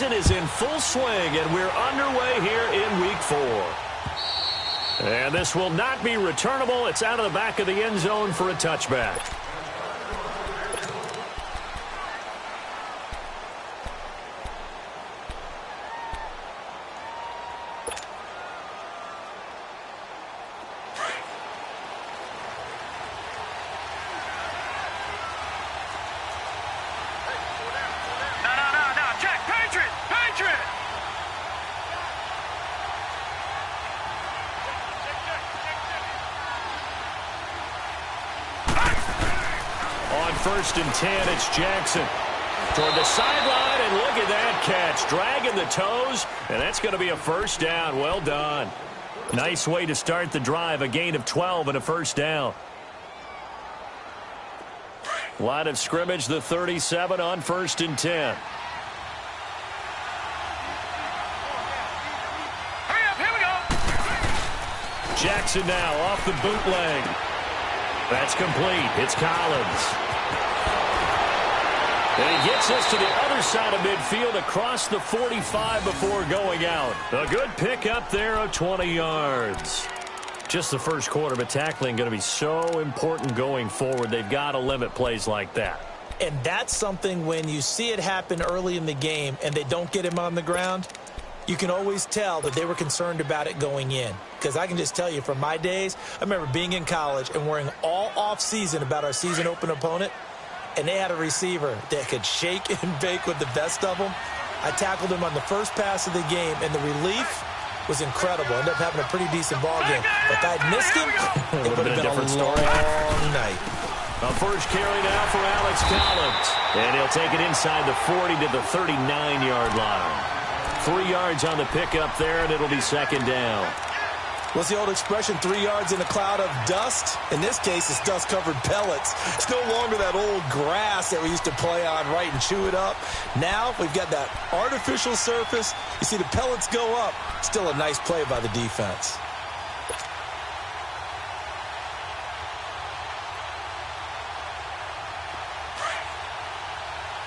season is in full swing, and we're underway here in Week 4. And this will not be returnable. It's out of the back of the end zone for a touchback. First and 10, it's Jackson. Toward the sideline, and look at that catch. Dragging the toes, and that's going to be a first down. Well done. Nice way to start the drive. A gain of 12 and a first down. Line of scrimmage, the 37 on first and 10. Hurry up, here we go. Jackson now off the bootleg. That's complete. It's Collins. And he gets us to the other side of midfield across the 45 before going out. A good pickup there of 20 yards. Just the first quarter, but tackling going to be so important going forward. They've got to limit plays like that. And that's something when you see it happen early in the game and they don't get him on the ground, you can always tell that they were concerned about it going in. Because I can just tell you from my days, I remember being in college and worrying all off-season about our season open opponent. And they had a receiver that could shake and bake with the best of them. I tackled him on the first pass of the game, and the relief was incredible. Ended up having a pretty decent ball game. But if I'd missed him, it would have been a long night. A first carry now for Alex Collins. And he'll take it inside the 40 to the 39-yard line. 3 yards on the pickup there, and it'll be second down. What's the old expression, 3 yards in a cloud of dust? In this case, it's dust-covered pellets. It's no longer that old grass that we used to play on, right, and chew it up. Now we've got that artificial surface. You see the pellets go up. Still a nice play by the defense.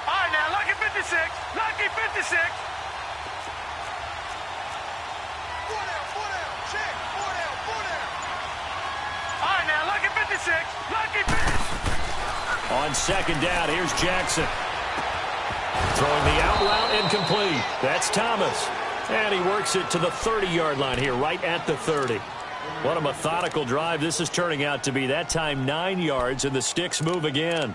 All right, now, lucky 56. Lucky 56. On second down, here's Jackson. Throwing the out route incomplete. That's Thomas. And he works it to the 30-yard line here, right at the 30. What a methodical drive this is turning out to be. That time 9 yards, and the sticks move again.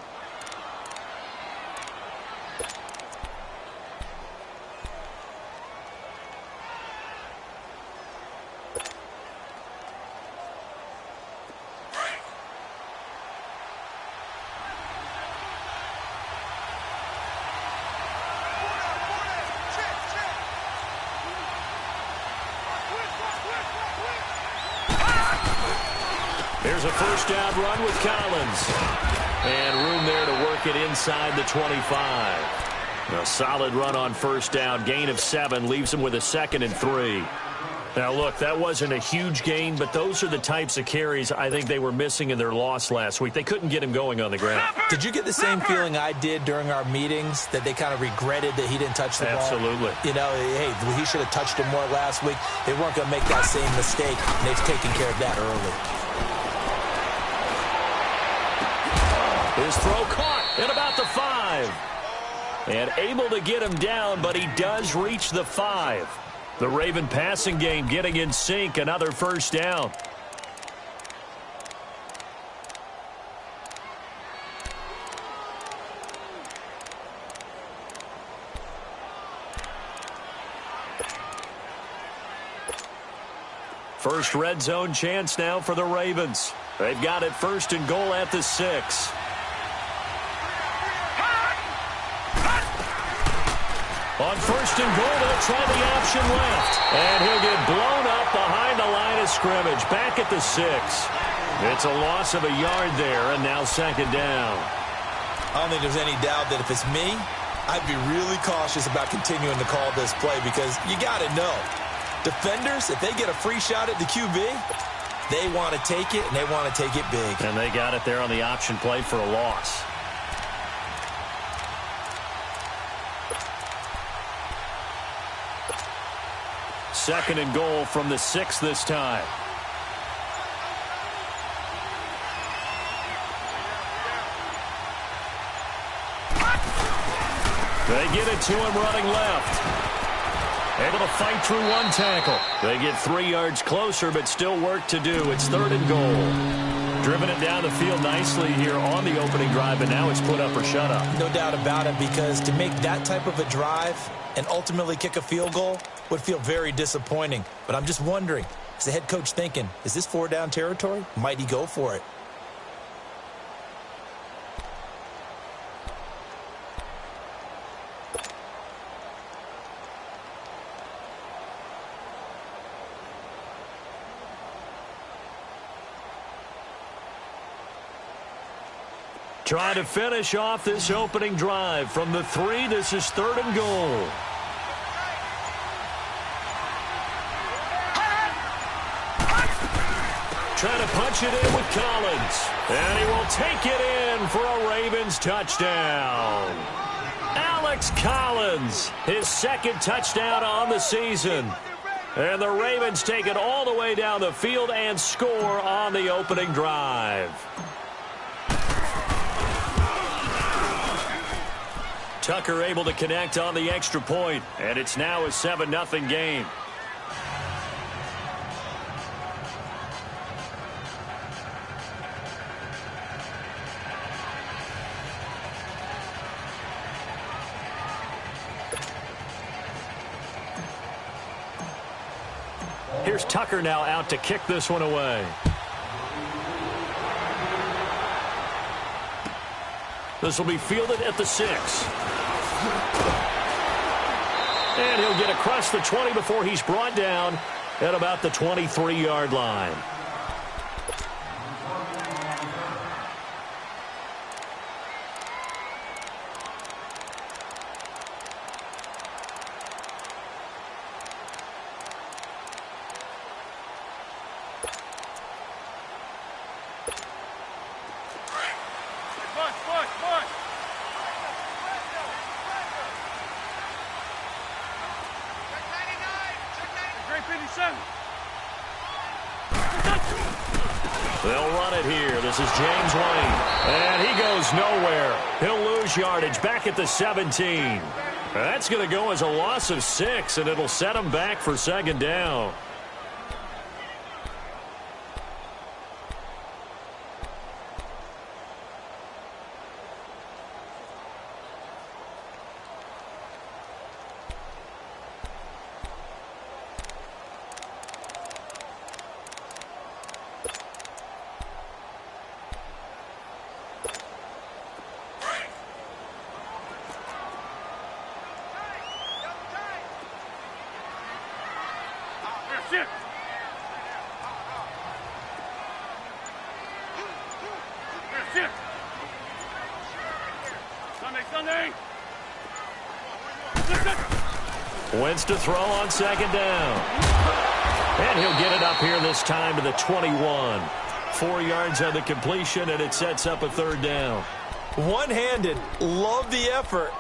There's a first down run with Collins. And room there to work it inside the 25. A solid run on first down. Gain of 7 leaves him with a 2nd and 3. Now, look, that wasn't a huge gain, but those are the types of carries I think they were missing in their loss last week. They couldn't get him going on the ground. Did you get the same feeling I did during our meetings, that they kind of regretted that he didn't touch the ball? Absolutely. You know, hey, he should have touched it more last week. They weren't going to make that same mistake, and they've taken care of that early. His throw caught at about the 5. And able to get him down, but he does reach the 5. The Raven passing game getting in sync. Another first down. First red zone chance now for the Ravens. They've got it first and goal at the 6. On first and goal, they'll try the option left. And he'll get blown up behind the line of scrimmage. Back at the 6. It's a loss of a yard there, and now second down. I don't think there's any doubt that if it's me, I'd be really cautious about continuing to call this play, because you got to know, defenders, if they get a free shot at the QB, they want to take it, and they want to take it big. And they got it there on the option play for a loss. Second and goal from the 6 this time. They get it to him running left. Able to fight through one tackle. They get 3 yards closer, but still work to do. It's third and goal. Driven it down the field nicely here on the opening drive, but now it's put up or shut up. No doubt about it, because to make that type of a drive and ultimately kick a field goal would feel very disappointing. But I'm just wondering, is the head coach thinking, is this 4-down territory? Might he go for it? Trying to finish off this opening drive from the 3. This is third and goal. Trying to punch it in with Collins. And he will take it in for a Ravens touchdown. Alex Collins, his second touchdown on the season. And the Ravens take it all the way down the field and score on the opening drive. Tucker able to connect on the extra point, and it's now a 7-0 game. Here's Tucker now out to kick this one away. This will be fielded at the 6. And he'll get across the 20 before he's brought down at about the 23-yard line. They'll run it here. This is James Wayne. And he goes nowhere. He'll lose yardage back at the 17. That's going to go as a loss of 6, and it'll set him back for second down. Wentz to throw on second down. And he'll get it up here this time to the 21. 4 yards on the completion, and it sets up a third down. One-handed. Love the effort.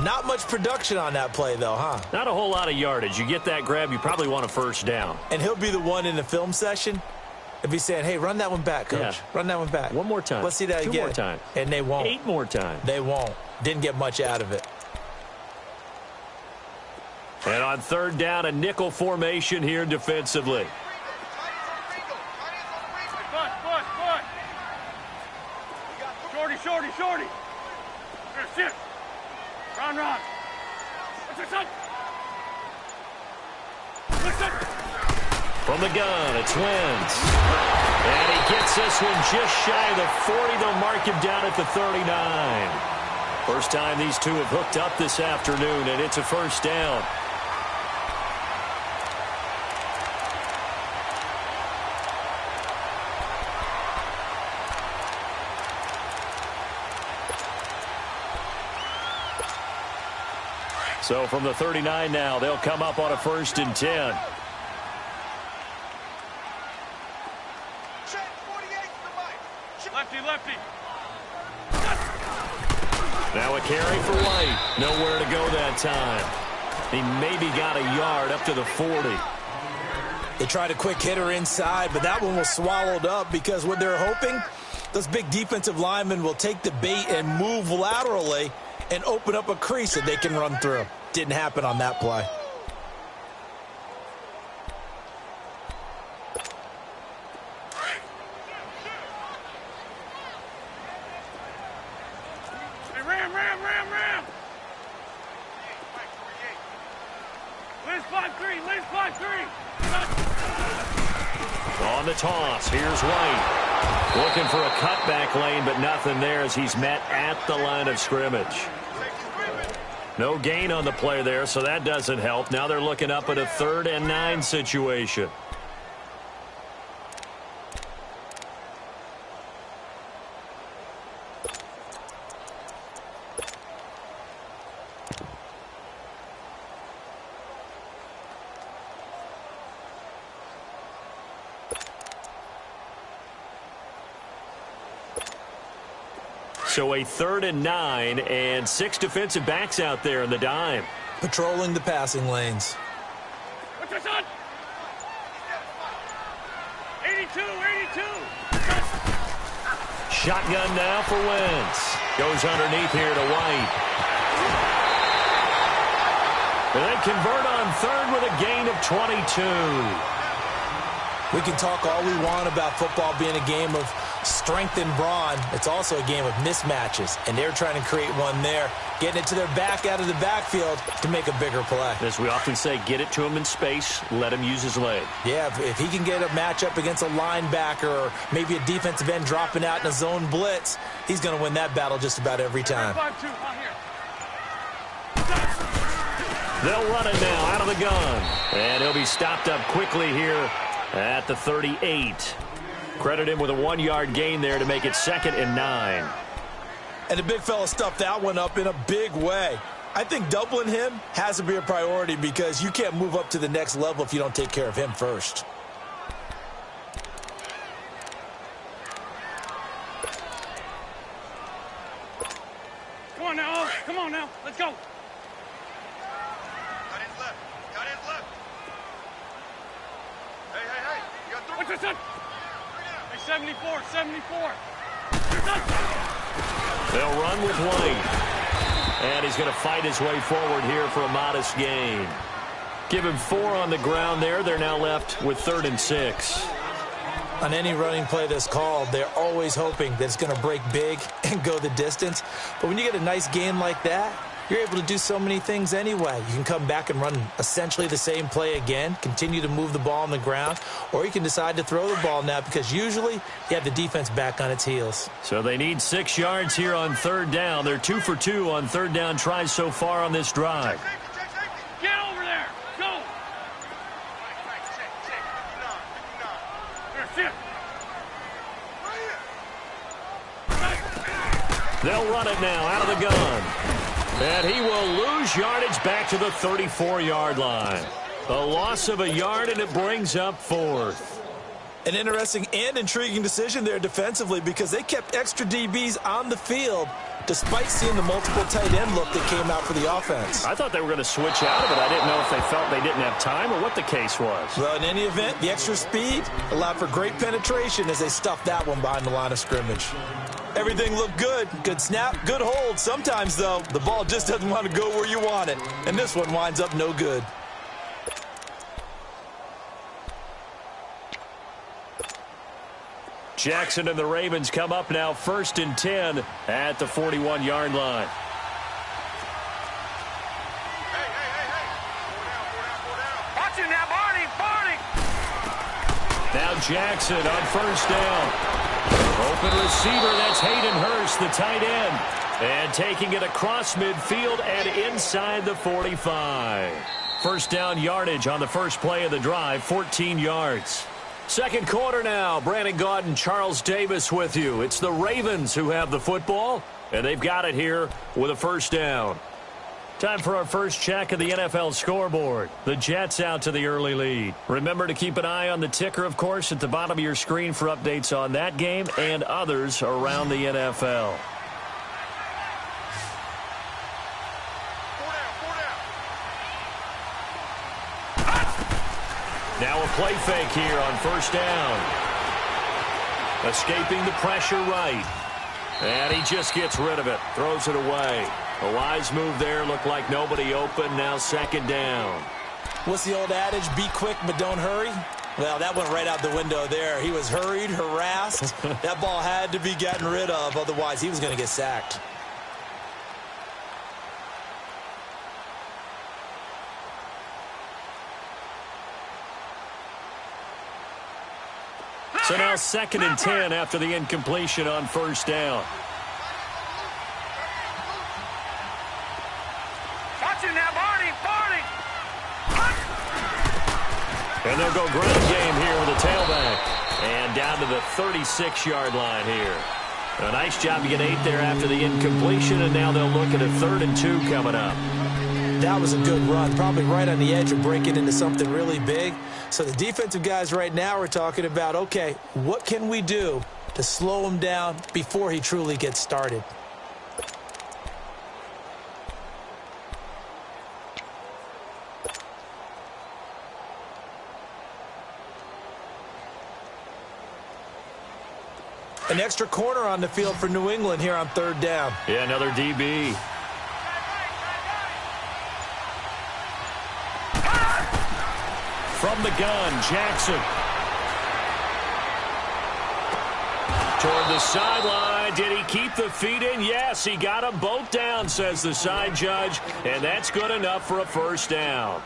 Not much production on that play, though, huh? Not a whole lot of yardage. You get that grab, you probably want a first down. And he'll be the one in the film session and be saying, hey, run that one back, coach. Yeah. Run that one back. One more time. Let's see that again. 2 more times. And they won't. 8 more times. They won't. Didn't get much out of it. And on third down, a nickel formation here defensively. Shorty. Sit. Run. From the gun, it's Wentz. And he gets this one just shy of the 40. They'll mark him down at the 39. First time these two have hooked up this afternoon, and it's a first down. So from the 39 now, they'll come up on a 1st and 10. Lefty. Now a carry for White. Nowhere to go that time. He maybe got a yard up to the 40. They tried a quick hitter inside, but that one was swallowed up because what they're hoping, those big defensive linemen will take the bait and move laterally and open up a crease that they can run through. Didn't happen on that play. Hey, ram! Liz 5-3, Liz 5-3. On the toss, here's White. Looking for a cutback lane, but nothing there as he's met at the line of scrimmage. No gain on the play there, so that doesn't help. Now they're looking up at a 3rd and 9 situation. So a 3rd and 9 and 6 defensive backs out there in the dime. Patrolling the passing lanes. What's your son? 82. Shotgun now for Wentz. Goes underneath here to White. And they convert on 3rd with a gain of 22. We can talk all we want about football being a game of strength and brawn. It's also a game of mismatches, and they're trying to create one there, getting it to their back out of the backfield to make a bigger play. As we often say, get it to him in space, let him use his leg. Yeah, if he can get a matchup against a linebacker or maybe a defensive end dropping out in a zone blitz, he's going to win that battle just about every time. 5-2, on here. They'll run it now out of the gun, and he'll be stopped up quickly here at the 38. Credit him with a 1-yard gain there to make it 2nd and 9. And the big fella stuffed that one up in a big way. I think doubling him has to be a priority because you can't move up to the next level if you don't take care of him first. Come on now, let's go. Got his left. Hey. You got 3. What's your son? Hey, 74. They'll run with White. And he's going to fight his way forward here for a modest gain. Give him 4 on the ground there. They're now left with 3rd and 6. On any running play that's called, they're always hoping that it's going to break big and go the distance. But when you get a nice gain like that, you're able to do so many things anyway. You can come back and run essentially the same play again, continue to move the ball on the ground, or you can decide to throw the ball now because usually you have the defense back on its heels. So they need 6 yards here on 3rd down. They're 2 for 2 on 3rd down tries so far on this drive. Get over there. Go. Here, They'll run it now out of the gun. And he will lose yardage back to the 34-yard line. A loss of a yard, and it brings up 4th. An interesting and intriguing decision there defensively because they kept extra DBs on the field despite seeing the multiple tight end look that came out for the offense. I thought they were going to switch out of it. I didn't know if they felt they didn't have time or what the case was. Well, in any event, the extra speed allowed for great penetration as they stuffed that one behind the line of scrimmage. Everything looked good. Good snap, good hold. Sometimes, though, the ball just doesn't want to go where you want it. And this one winds up no good. Jackson and the Ravens come up now 1st and 10 at the 41-yard line. Hey. Watch it now, Barney. Now Jackson on 1st down. Open receiver, that's Hayden Hurst, the tight end. And taking it across midfield and inside the 45. 1st down yardage on the first play of the drive, 14 yards. 2nd quarter now. Brandon Gaud and Charles Davis with you. It's the Ravens who have the football, and they've got it here with a 1st down. Time for our first check of the NFL scoreboard. The Jets out to the early lead. Remember to keep an eye on the ticker, of course, at the bottom of your screen for updates on that game and others around the NFL. 4 down. Now a play fake here on first down. Escaping the pressure right. And he just gets rid of it. Throws it away. A wise move there. Looked like nobody open. Now second down. What's the old adage? Be quick, but don't hurry. Well, that went right out the window there. He was hurried, harassed. That ball had to be gotten rid of. Otherwise, he was going to get sacked. So now second and 10 after the incompletion on first down. Watch him now, Barney. And they'll go ground game here with a tailback. And down to the 36-yard line here. A nice job to get 8 there after the incompletion, and now they'll look at a 3rd and 2 coming up. That was a good run, probably right on the edge of breaking into something really big. So the defensive guys right now are talking about, okay, what can we do to slow him down before he truly gets started? An extra corner on the field for New England here on 3rd down. Yeah, another DB. From the gun, Jackson. Toward the sideline. Did he keep the feet in? Yes, he got them both down, says the side judge. And that's good enough for a first down.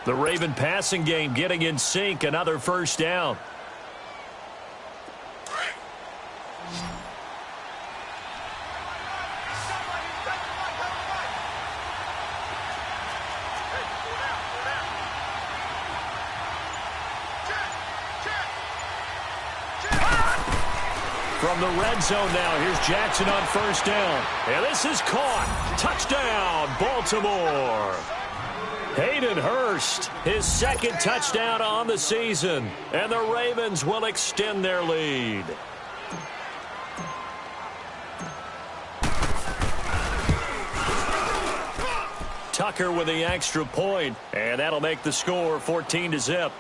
The Raven passing game getting in sync. Another first down. From the red zone now, here's Jackson on first down. And this is caught. Touchdown, Baltimore. Hayden Hurst, his 2nd touchdown on the season. And the Ravens will extend their lead. Tucker with the extra point, and that'll make the score 14-0.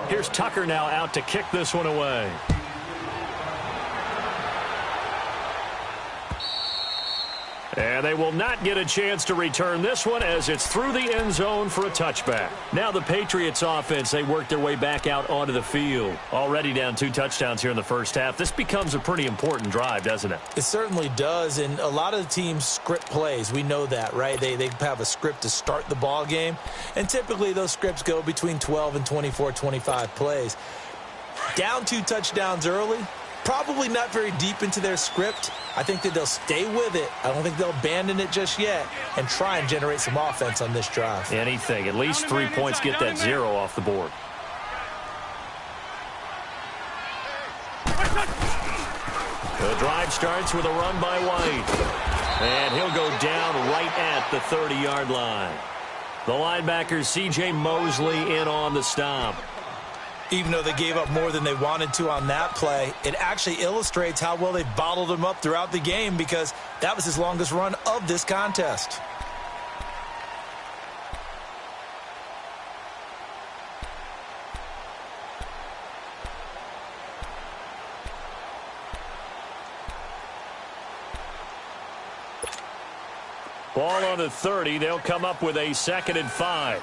Here's Tucker now out to kick this one away. And they will not get a chance to return this one as it's through the end zone for a touchback. Now the Patriots offense, they work their way back out onto the field. Already down 2 touchdowns here in the first half. This becomes a pretty important drive, doesn't it? It certainly does, and a lot of the teams script plays. We know that, right? They have a script to start the ball game, and typically those scripts go between 12 and 24, 25 plays. Down 2 touchdowns early, probably not very deep into their script. I think that they'll stay with it. I don't think they'll abandon it just yet and try and generate some offense on this drive. Anything. At least 3 points, get that 0 off the board. The drive starts with a run by White. And he'll go down right at the 30-yard line. The linebacker, C.J. Mosley, in on the stop. Even though they gave up more than they wanted to on that play, it actually illustrates how well they bottled him up throughout the game because that was his longest run of this contest. Ball on the 30. They'll come up with a 2nd and 5.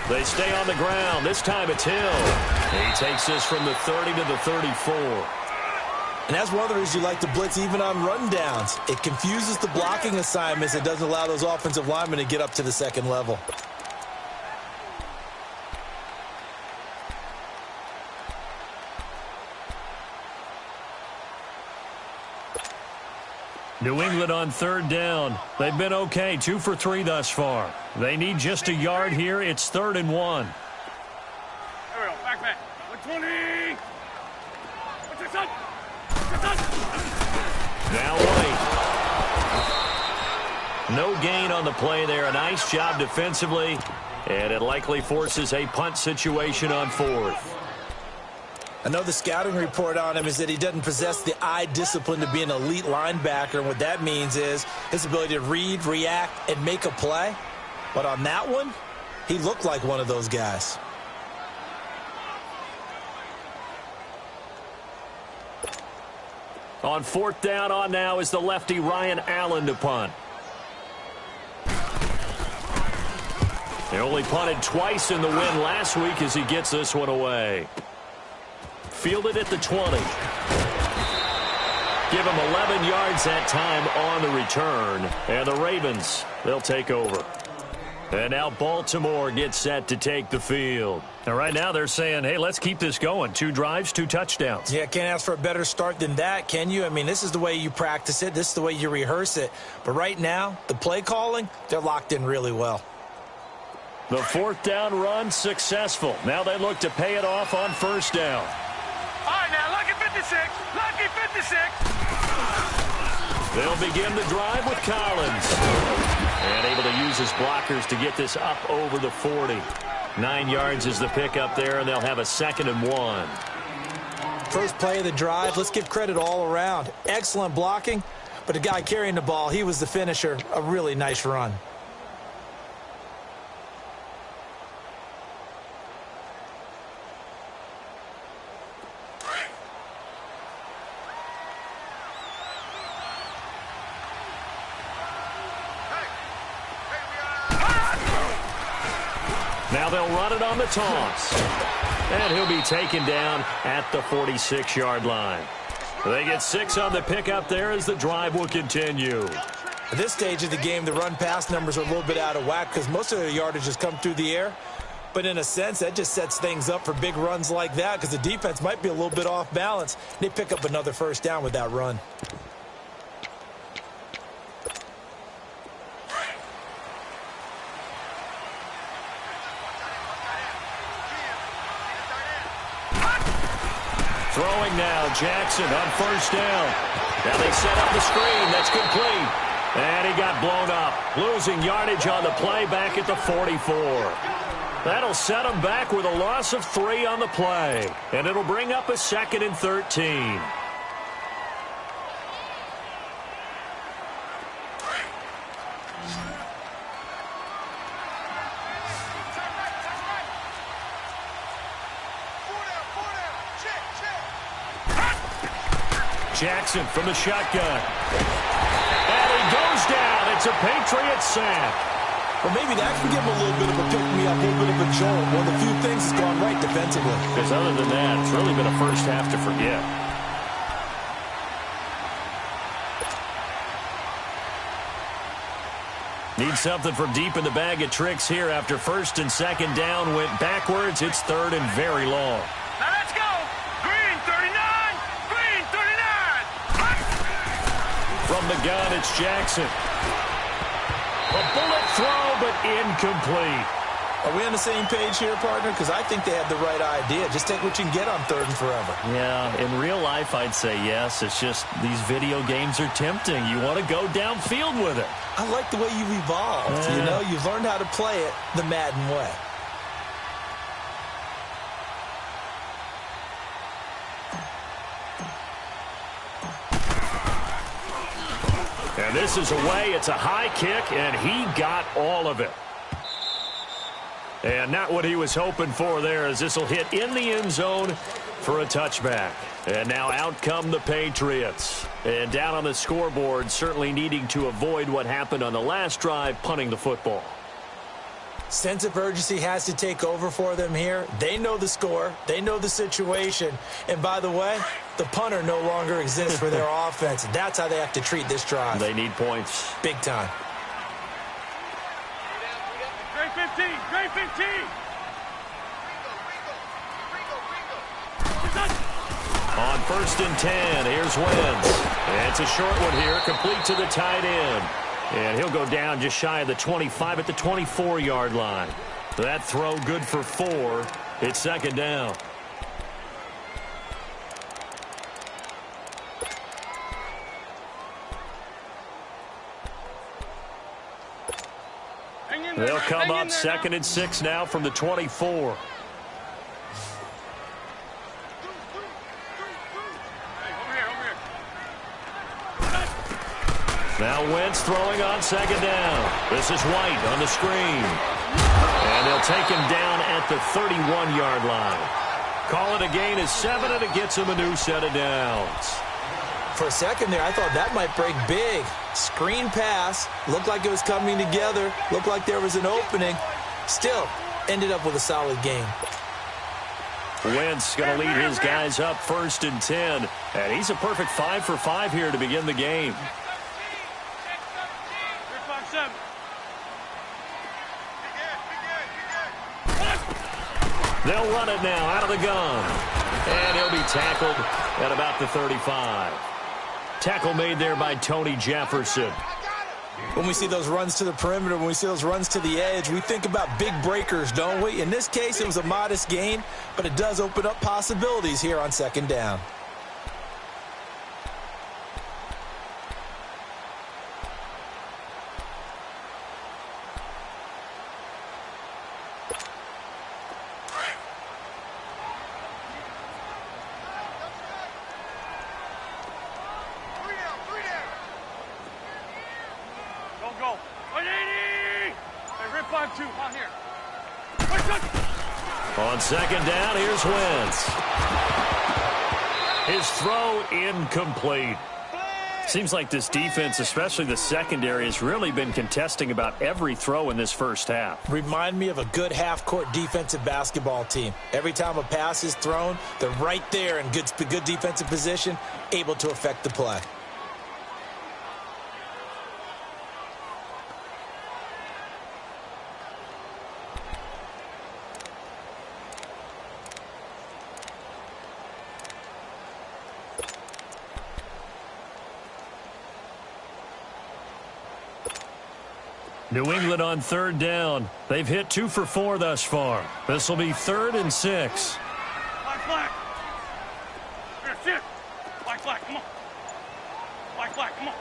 They stay on the ground. This time it's Hill. He takes this from the 30 to the 34. And that's one of the reasons you like to blitz even on rundowns. It confuses the blocking assignments. It doesn't allow those offensive linemen to get up to the 2nd level. New England on 3rd down. They've been okay, 2 for 3 thus far. They need just a yard here. It's 3rd and 1. There we go. 20. What's your son? What's your son? Now wait. No gain on the play there. A nice job defensively. And it likely forces a punt situation on fourth. I know the scouting report on him is that he doesn't possess the eye discipline to be an elite linebacker. And what that means is his ability to read, react, and make a play. But on that one, he looked like one of those guys. On fourth down on now is the lefty Ryan Allen to punt. He only punted twice in the win last week as he gets this one away. Fielded at the 20. Give him 11 yards that time on the return. And the Ravens, they'll take over. And now Baltimore gets set to take the field. Now, right now, they're saying, hey, let's keep this going. 2 drives, 2 touchdowns. Yeah, can't ask for a better start than that, can you? I mean, this is the way you practice it. This is the way you rehearse it. But right now, the play calling, they're locked in really well. The fourth down run successful. Now they look to pay it off on first down. All right, now, lucky 56. Lucky 56. They'll begin the drive with Collins. And able to use his blockers to get this up over the 40. 9 yards is the pickup there, and they'll have a 2nd and 1. First play of the drive, let's give credit all around. Excellent blocking, but the guy carrying the ball, he was the finisher. A really nice run. Now they'll run it on the toss. And he'll be taken down at the 46-yard line. They get 6 on the pickup there as the drive will continue. At this stage of the game, the run-pass numbers are a little bit out of whack because most of their yardage has come through the air. But in a sense, that just sets things up for big runs like that because the defense might be a little bit off balance. They pick up another first down with that run. Throwing now, Jackson on first down. Now they set up the screen. That's complete. And he got blown up. Losing yardage on the play back at the 44. That'll set him back with a loss of 3 on the play. And it'll bring up a 2nd and 13. Jackson from the shotgun. And he goes down. It's a Patriots sack. Well, maybe that can give him a little bit of a pick-me-up, a little bit of a jolt. One of the few things that's gone right defensively. Because other than that, it's really been a first half to forget. Need something from deep in the bag of tricks here after first and second down went backwards. It's 3rd and very long. Now let's go. Green 39. Green 39. From the gun, it's Jackson. A bullet throw, but incomplete. Are we on the same page here, partner? Because I think they have the right idea. Just take what you can get on 3rd and forever. Yeah, in real life, I'd say yes. It's just these video games are tempting. You want to go downfield with it. I like the way you've evolved. You know, you've learned how to play it the Madden way. And this is away. It's a high kick, and he got all of it. And not what he was hoping for there, as this will hit in the end zone for a touchback. And now out come the Patriots. And down on the scoreboard, certainly needing to avoid what happened on the last drive, punting the football. Sense of urgency has to take over for them here. They know the score. They know the situation. And by the way, the punter no longer exists for their offense. That's how they have to treat this drive. They need points. Big time. Green 15. Green 15. On 1st and 10, here's Wentz. And it's a short one here, complete to the tight end. And he'll go down just shy of the 25 at the 24-yard line. That throw good for 4. It's 2nd down. They'll come up 2nd and 6 now from the 24. Now Wentz throwing on 2nd down. This is White on the screen. And they'll take him down at the 31-yard line. Call it a gain of 7, and it gets him a new set of downs. For a second there, I thought that might break big. Screen pass. Looked like it was coming together. Looked like there was an opening. Still, ended up with a solid game. Wentz going to lead his guys up 1st and 10. And he's a perfect 5 for 5 here to begin the game. They'll run it now out of the gun. And he'll be tackled at about the 35. Tackle made there by Tony Jefferson. When we see those runs to the perimeter, when we see those runs to the edge, we think about big breakers, don't we? In this case, it was a modest gain, but it does open up possibilities here on 2nd down. On 2nd down, here's Wentz. His throw incomplete. Seems like this defense, especially the secondary, has really been contesting about every throw in this first half. Remind me of a good half-court defensive basketball team. Every time a pass is thrown, they're right there in good defensive position, able to affect the play. New England on 3rd down. They've hit 2 for 4 thus far. This will be 3rd and 6. Black. Here, sit. Black, come on. Black, come on.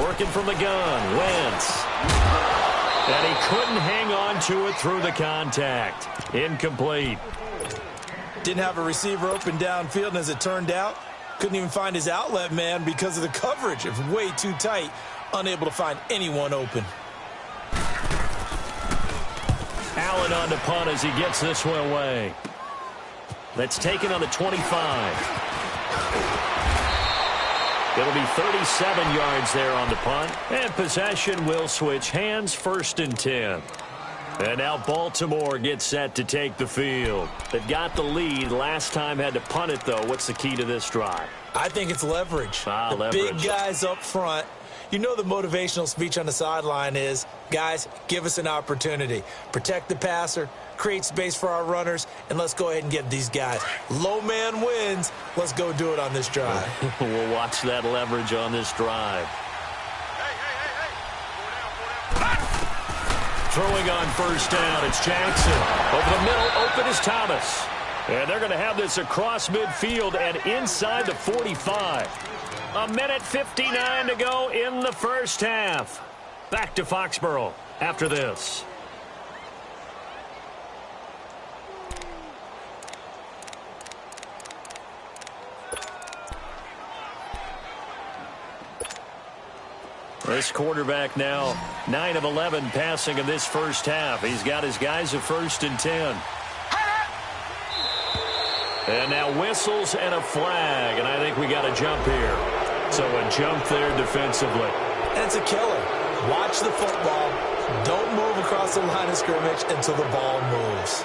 Working from the gun, Wentz. And he couldn't hang on to it through the contact. Incomplete. Didn't have a receiver open downfield, and as it turned out, couldn't even find his outlet man because of the coverage. It was way too tight, unable to find anyone open. Allen on to punt as he gets this one away. That's taken on the 25. It'll be 37 yards there on the punt. And possession will switch hands, 1st and 10. And now Baltimore gets set to take the field. They've got the lead. Last time had to punt it, though. What's the key to this drive? I think it's leverage. Leverage. Big guys up front. You know the motivational speech on the sideline is, guys, give us an opportunity. Protect the passer, create space for our runners, and let's go ahead and get these guys. Low man wins. Let's go do it on this drive. We'll watch that leverage on this drive. Throwing on 1st down, it's Jackson. Over the middle, open is Thomas. And they're going to have this across midfield and inside the 45. 1:59 to go in the first half. Back to Foxborough after this. This quarterback now 9 of 11 passing in this first half. He's got his guys at 1st and 10. And now whistles and a flag, and I think we got a jump here. So a jump there defensively. And it's a killer. Watch the football. Don't move across the line of scrimmage until the ball moves.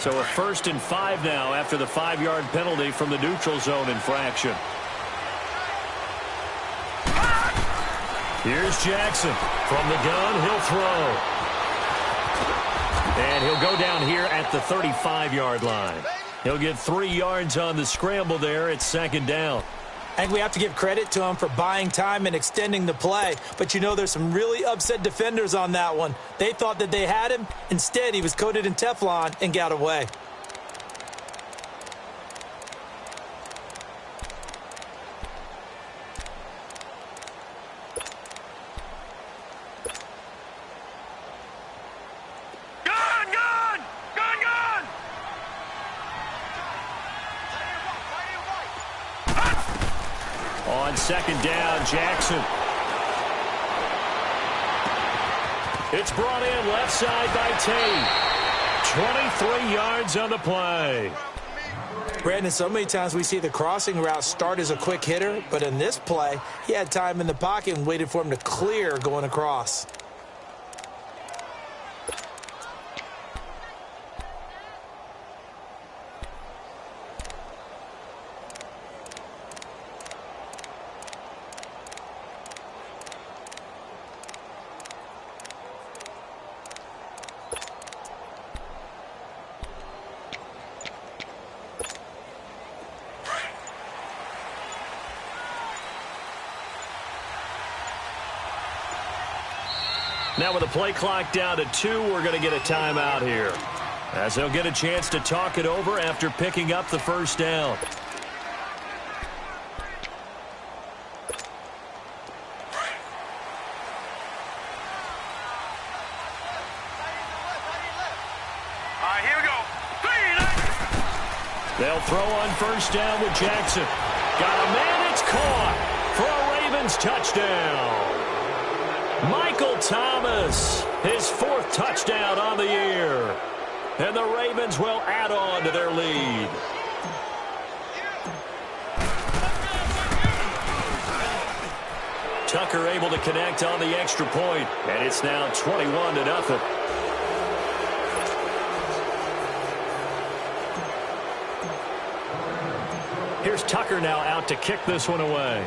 So a 1st and 5 now after the 5-yard penalty from the neutral zone infraction. Here's Jackson. From the gun, he'll throw. And he'll go down here at the 35-yard line. He'll get 3 yards on the scramble there at 2nd down. I think we have to give credit to him for buying time and extending the play. But, you know, there's some really upset defenders on that one. They thought that they had him. Instead, he was coated in Teflon and got away. On second down, Jackson. It's brought in left side by Tate. 23 yards on the play. Brandon, so many times we see the crossing route start as a quick hitter, but in this play, he had time in the pocket and waited for him to clear going across. Now with the play clock down to 2, we're going to get a timeout here, as they'll get a chance to talk it over after picking up the first down. Here we go. They'll throw on first down with Jackson. Got a man, it's caught for a Ravens touchdown. Michael Thomas, his 4th touchdown on the year. And the Ravens will add on to their lead. Tucker able to connect on the extra point, and it's now 21-0. Here's Tucker now out to kick this one away.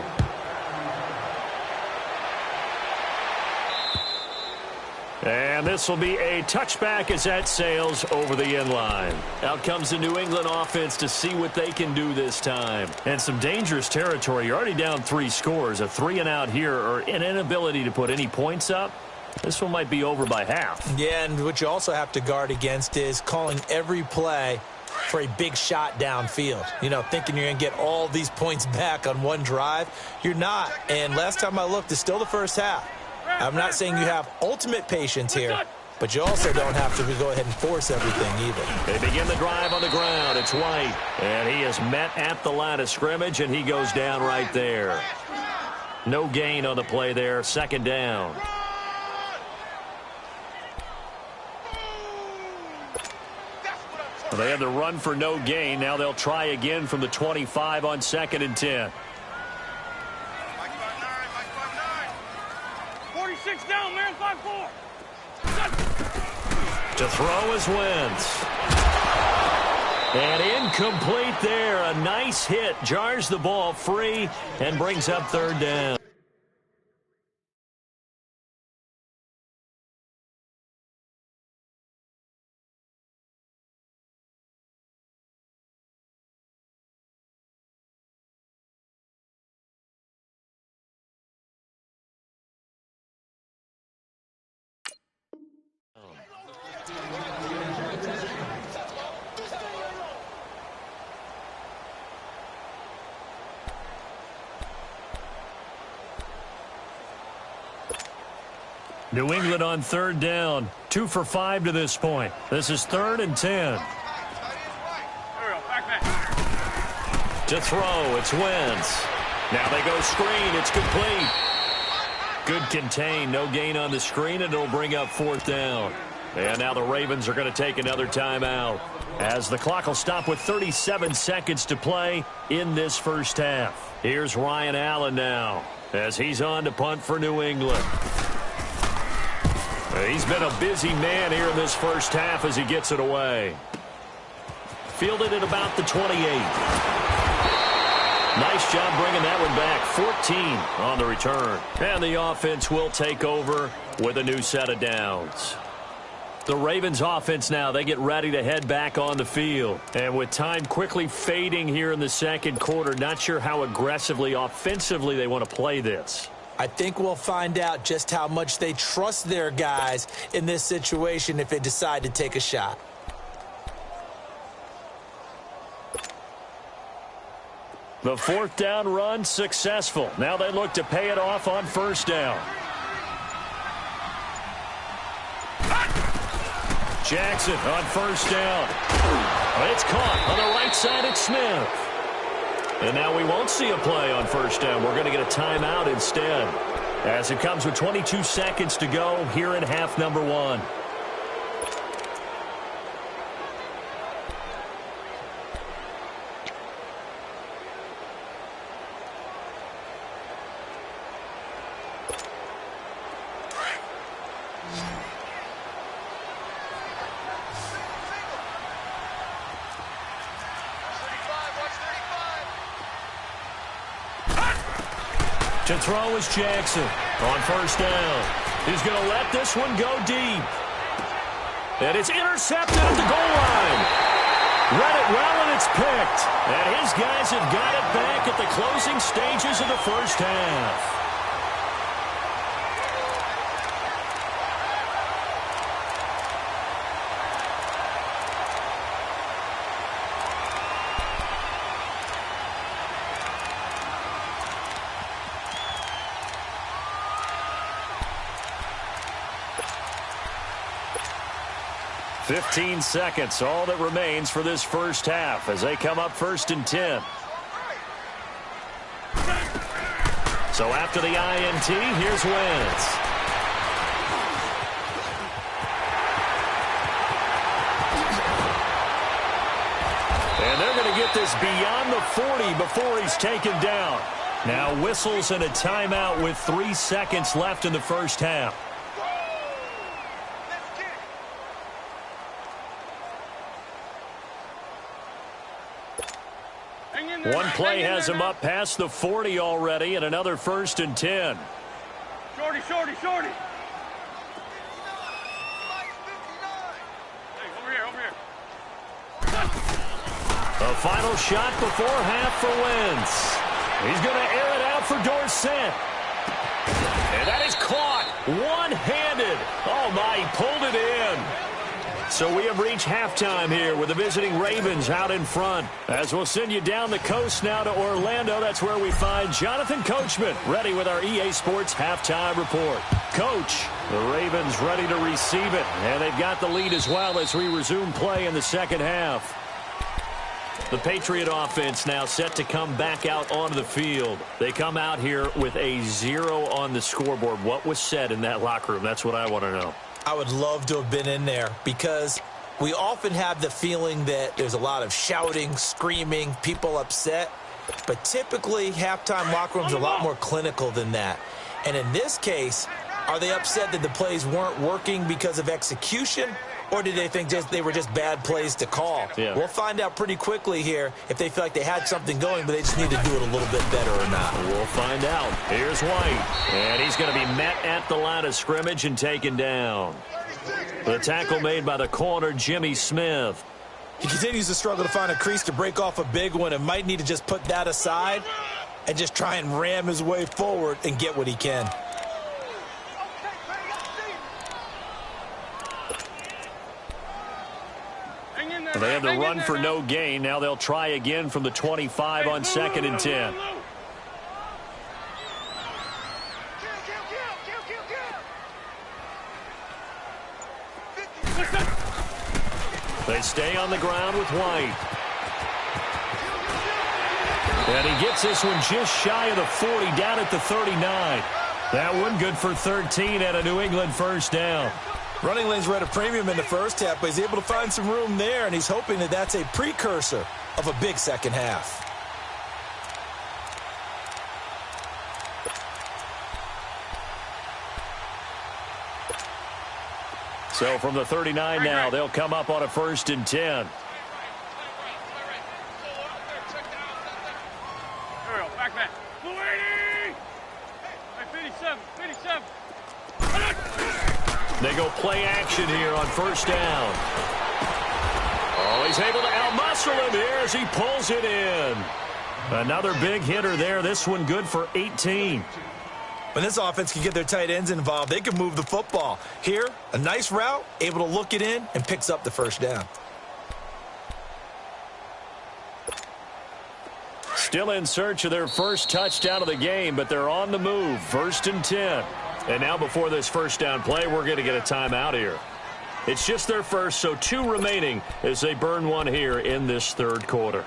And this will be a touchback as that sails over the end line. Out comes the New England offense to see what they can do this time. And some dangerous territory. You're already down 3 scores. A 3-and-out here, or an inability to put any points up. This one might be over by half. Yeah, and what you also have to guard against is calling every play for a big shot downfield. You know, thinking you're going to get all these points back on one drive. You're not. And last time I looked, it's still the first half. I'm not saying you have ultimate patience here, but you also don't have to go ahead and force everything either. They begin the drive on the ground. It's White, and he is met at the line of scrimmage, and he goes down right there. No gain on the play there. Second down. Well, they had the run for no gain. Now they'll try again from the 25 on 2nd and 10. 46 down, man. 5-4. To throw is Wentz. And incomplete there. A nice hit. Jars the ball free and brings up 3rd down. New England on 3rd down. 2 for 5 to this point. This is 3rd and 10. To throw, it's Wentz. Now they go screen. It's complete. Good contain. No gain on the screen, and it'll bring up 4th down. And now the Ravens are going to take another timeout, as the clock will stop with 37 seconds to play in this first half. Here's Ryan Allen now, as he's on to punt for New England. He's been a busy man here in this first half as he gets it away. Fielded at about the 28. Nice job bringing that one back. 14 on the return. And the offense will take over with a new set of downs. The Ravens offense now, they get ready to head back on the field. And with time quickly fading here in the second quarter, not sure how aggressively, offensively they want to play this. I think we'll find out just how much they trust their guys in this situation if they decide to take a shot. The 4th down run successful. Now they look to pay it off on 1st down. Jackson on 1st down. It's caught on the right side. It's Smith. And now we won't see a play on first down. We're going to get a timeout instead, as it comes with 22 seconds to go here in half number 1. To throw is Jackson on first down. He's going to let this one go deep. And it's intercepted at the goal line. Read it well, and it's picked. And his guys have got it back at the closing stages of the first half. Fifteen seconds, all that remains for this first half as they come up 1st and 10. So after the INT, here's Wentz. And they're going to get this beyond the 40 before he's taken down. Now whistles and a timeout with 3 seconds left in the first half. One play has him up past the 40 already, and another 1st and 10. Shorty. Hey, over here. A final shot before half for Wentz. He's going to air it out for Dorsett. And that is caught one-handed. Oh, my, he pulled it in. So we have reached halftime here with the visiting Ravens out in front. As we'll send you down the coast now to Orlando, that's where we find Jonathan Coachman ready with our EA Sports halftime report. Coach, the Ravens ready to receive it, and they've got the lead as well as we resume play in the second half. The Patriot offense now set to come back out onto the field. They come out here with a 0 on the scoreboard. What was said in that locker room? That's what I want to know. I would love to have been in there because we often have the feeling that there's a lot of shouting, screaming, people upset. But typically, halftime locker rooms are a lot more clinical than that. And in this case, are they upset that the plays weren't working because of execution? Or did they think they were just bad plays to call? Yeah. We'll find out pretty quickly here if they feel like they had something going, but they just need to do it a little bit better or not. We'll find out. Here's White. And he's going to be met at the line of scrimmage and taken down. The tackle made by the corner, Jimmy Smith. He continues to struggle to find a crease to break off a big one and might need to just put that aside and just try and ram his way forward and get what he can. They had the run for no gain. Now they'll try again from the 25 on 2nd and 10. They stay on the ground with White. And he gets this one just shy of the 40, down at the 39. That one good for 13 at a New England first down. Running lanes were at a premium in the first half, but he's able to find some room there, and he's hoping that that's a precursor of a big second half. So from the 39 now, they'll come up on a 1st and 10. There we go, back. Blue 80! Hey, 57. They go play action here on first down. Oh, he's able to out-muscle him here as he pulls it in. Another big hitter there. This one good for 18. When this offense can get their tight ends involved, they can move the football. Here, a nice route, able to look it in, and picks up the first down. Still in search of their first touchdown of the game, but they're on the move. 1st and 10. And now before this first down play, we're going to get a timeout here. It's just their first, so 2 remaining as they burn one here in this third quarter.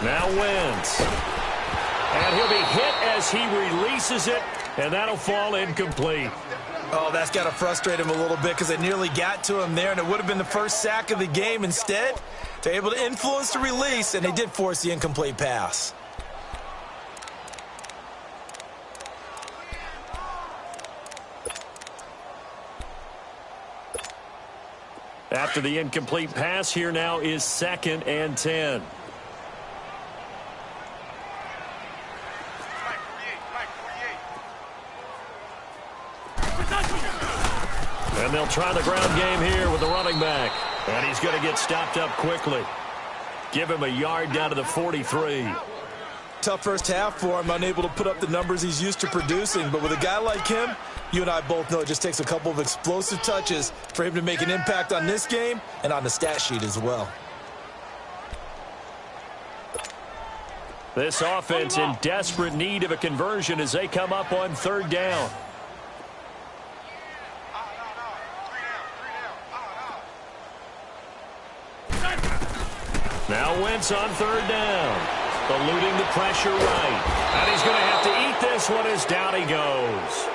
Now Wentz. And he'll be hit as he releases it, and that'll fall incomplete. Oh, that's got to frustrate him a little bit because they nearly got to him there, and it would have been the first sack of the game. Instead, they're able to influence the release, and they did force the incomplete pass. After the incomplete pass, here now is 2nd and 10. And they'll try the ground game here with the running back. And he's going to get stopped up quickly. Give him a yard down to the 43. Tough first half for him, unable to put up the numbers he's used to producing. But with a guy like him, you and I both know it just takes a couple of explosive touches for him to make an impact on this game and on the stat sheet as well. This offense in desperate need of a conversion as they come up on 3rd down. Now Wentz on 3rd down. Eluding the pressure right. And he's going to have to eat this one as down he goes.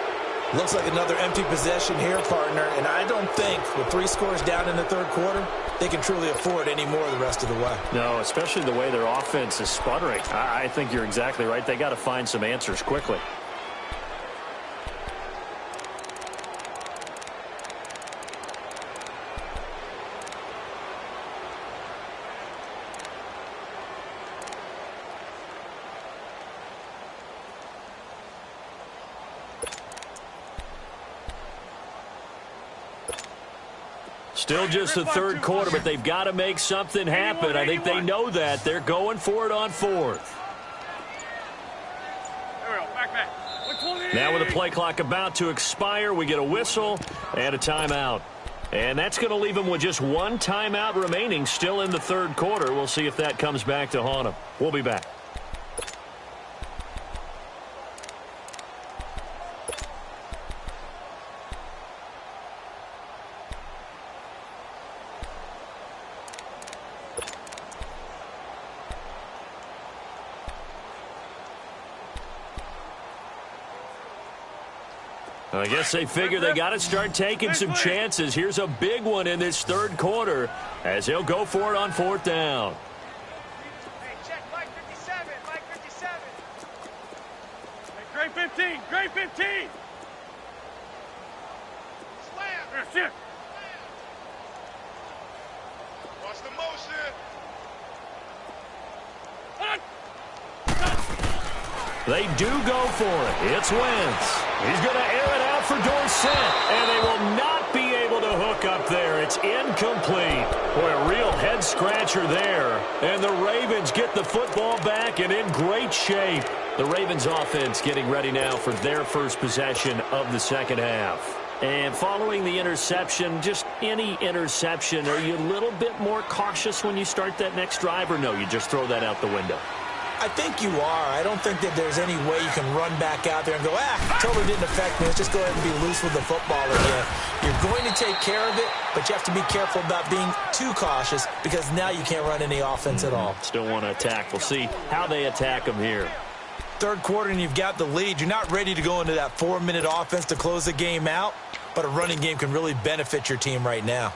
Looks like another empty possession here, partner. And I don't think with 3 scores down in the 3rd quarter, they can truly afford any more the rest of the way. No, especially the way their offense is sputtering. I think you're exactly right. They got to find some answers quickly. Still just the 3rd quarter, but they've got to make something happen. I think they know that. They're going for it on 4th. Now with the play clock about to expire, we get a whistle and a timeout. And that's going to leave them with just 1 timeout remaining still in the 3rd quarter. We'll see if that comes back to haunt them. We'll be back. I guess they figure they got to start taking some chances. Here's a big one in this 3rd quarter as he'll go for it on 4th down. Hey, check Mike 57, Mike 57. Hey, grade 15, grade 15. Slam. That's it. Watch the motion. They do go for it. It's Wentz. He's going to air it out for Dorsett, and they will not be able to hook up there. It's incomplete. Boy, a real head-scratcher there. And the Ravens get the football back and in great shape. The Ravens offense getting ready now for their first possession of the 2nd half. And following the interception, just any interception, are you a little bit more cautious when you start that next drive, or no, you just throw that out the window? I think you are. I don't think that there's any way you can run back out there and go, totally didn't affect me. Let's just go ahead and be loose with the football again. You're going to take care of it, but you have to be careful about being too cautious because now you can't run any offense at all. Still want to attack. We'll see how they attack them here. 3rd quarter and you've got the lead. You're not ready to go into that 4-minute offense to close the game out, but a running game can really benefit your team right now.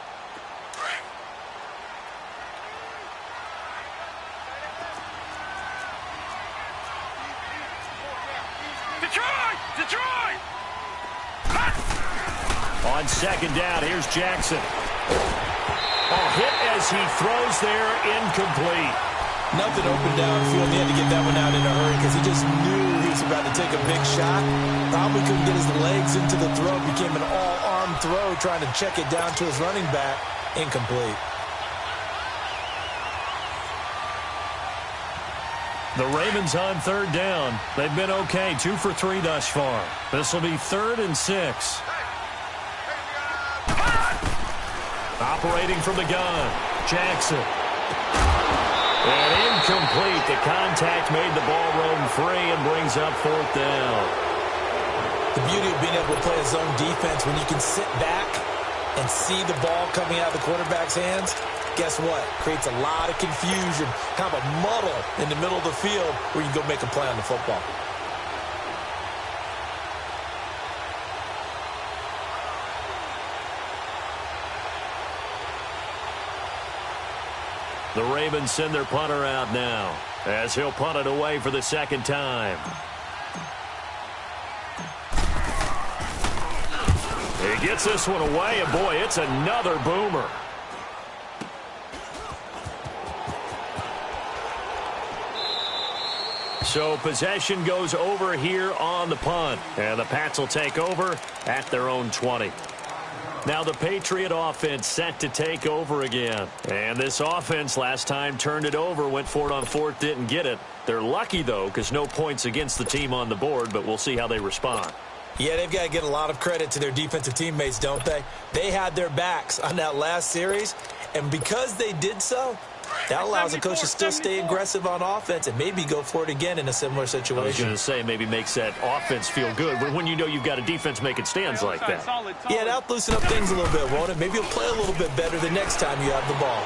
Detroit! On 2nd down, here's Jackson. Oh, hit as he throws there, incomplete. Nothing open downfield. He had to get that one out in a hurry because he just knew he was about to take a big shot. Probably couldn't get his legs into the throw. Became an all-arm throw trying to check it down to his running back. Incomplete. The Ravens on 3rd down. They've been okay, 2 for 3 thus far. This will be 3rd and 6. Operating from the gun, Jackson. And incomplete. The contact made the ball roam free and brings up 4th down. The beauty of being able to play a zone defense when you can sit back and see the ball coming out of the quarterback's hands, guess what? Creates a lot of confusion, kind of a muddle in the middle of the field where you can go make a play on the football. The Ravens send their punter out now as he'll punt it away for the second time. He gets this one away, and boy, it's another boomer. So possession goes over here on the punt, and the Pats will take over at their own 20. Now the Patriot offense set to take over again. And this offense last time turned it over, went for it on fourth, didn't get it. They're lucky, though, because no points against the team on the board, but we'll see how they respond. Yeah, they've got to get a lot of credit to their defensive teammates, don't they? They had their backs on that last series, and because they did so, that allows the coach to still stay aggressive on offense and maybe go for it again in a similar situation. I was going to say maybe makes that offense feel good when you know you've got a defense making stands like that. Yeah, that'll loosen up things a little bit, won't it? Maybe you'll play a little bit better the next time you have the ball.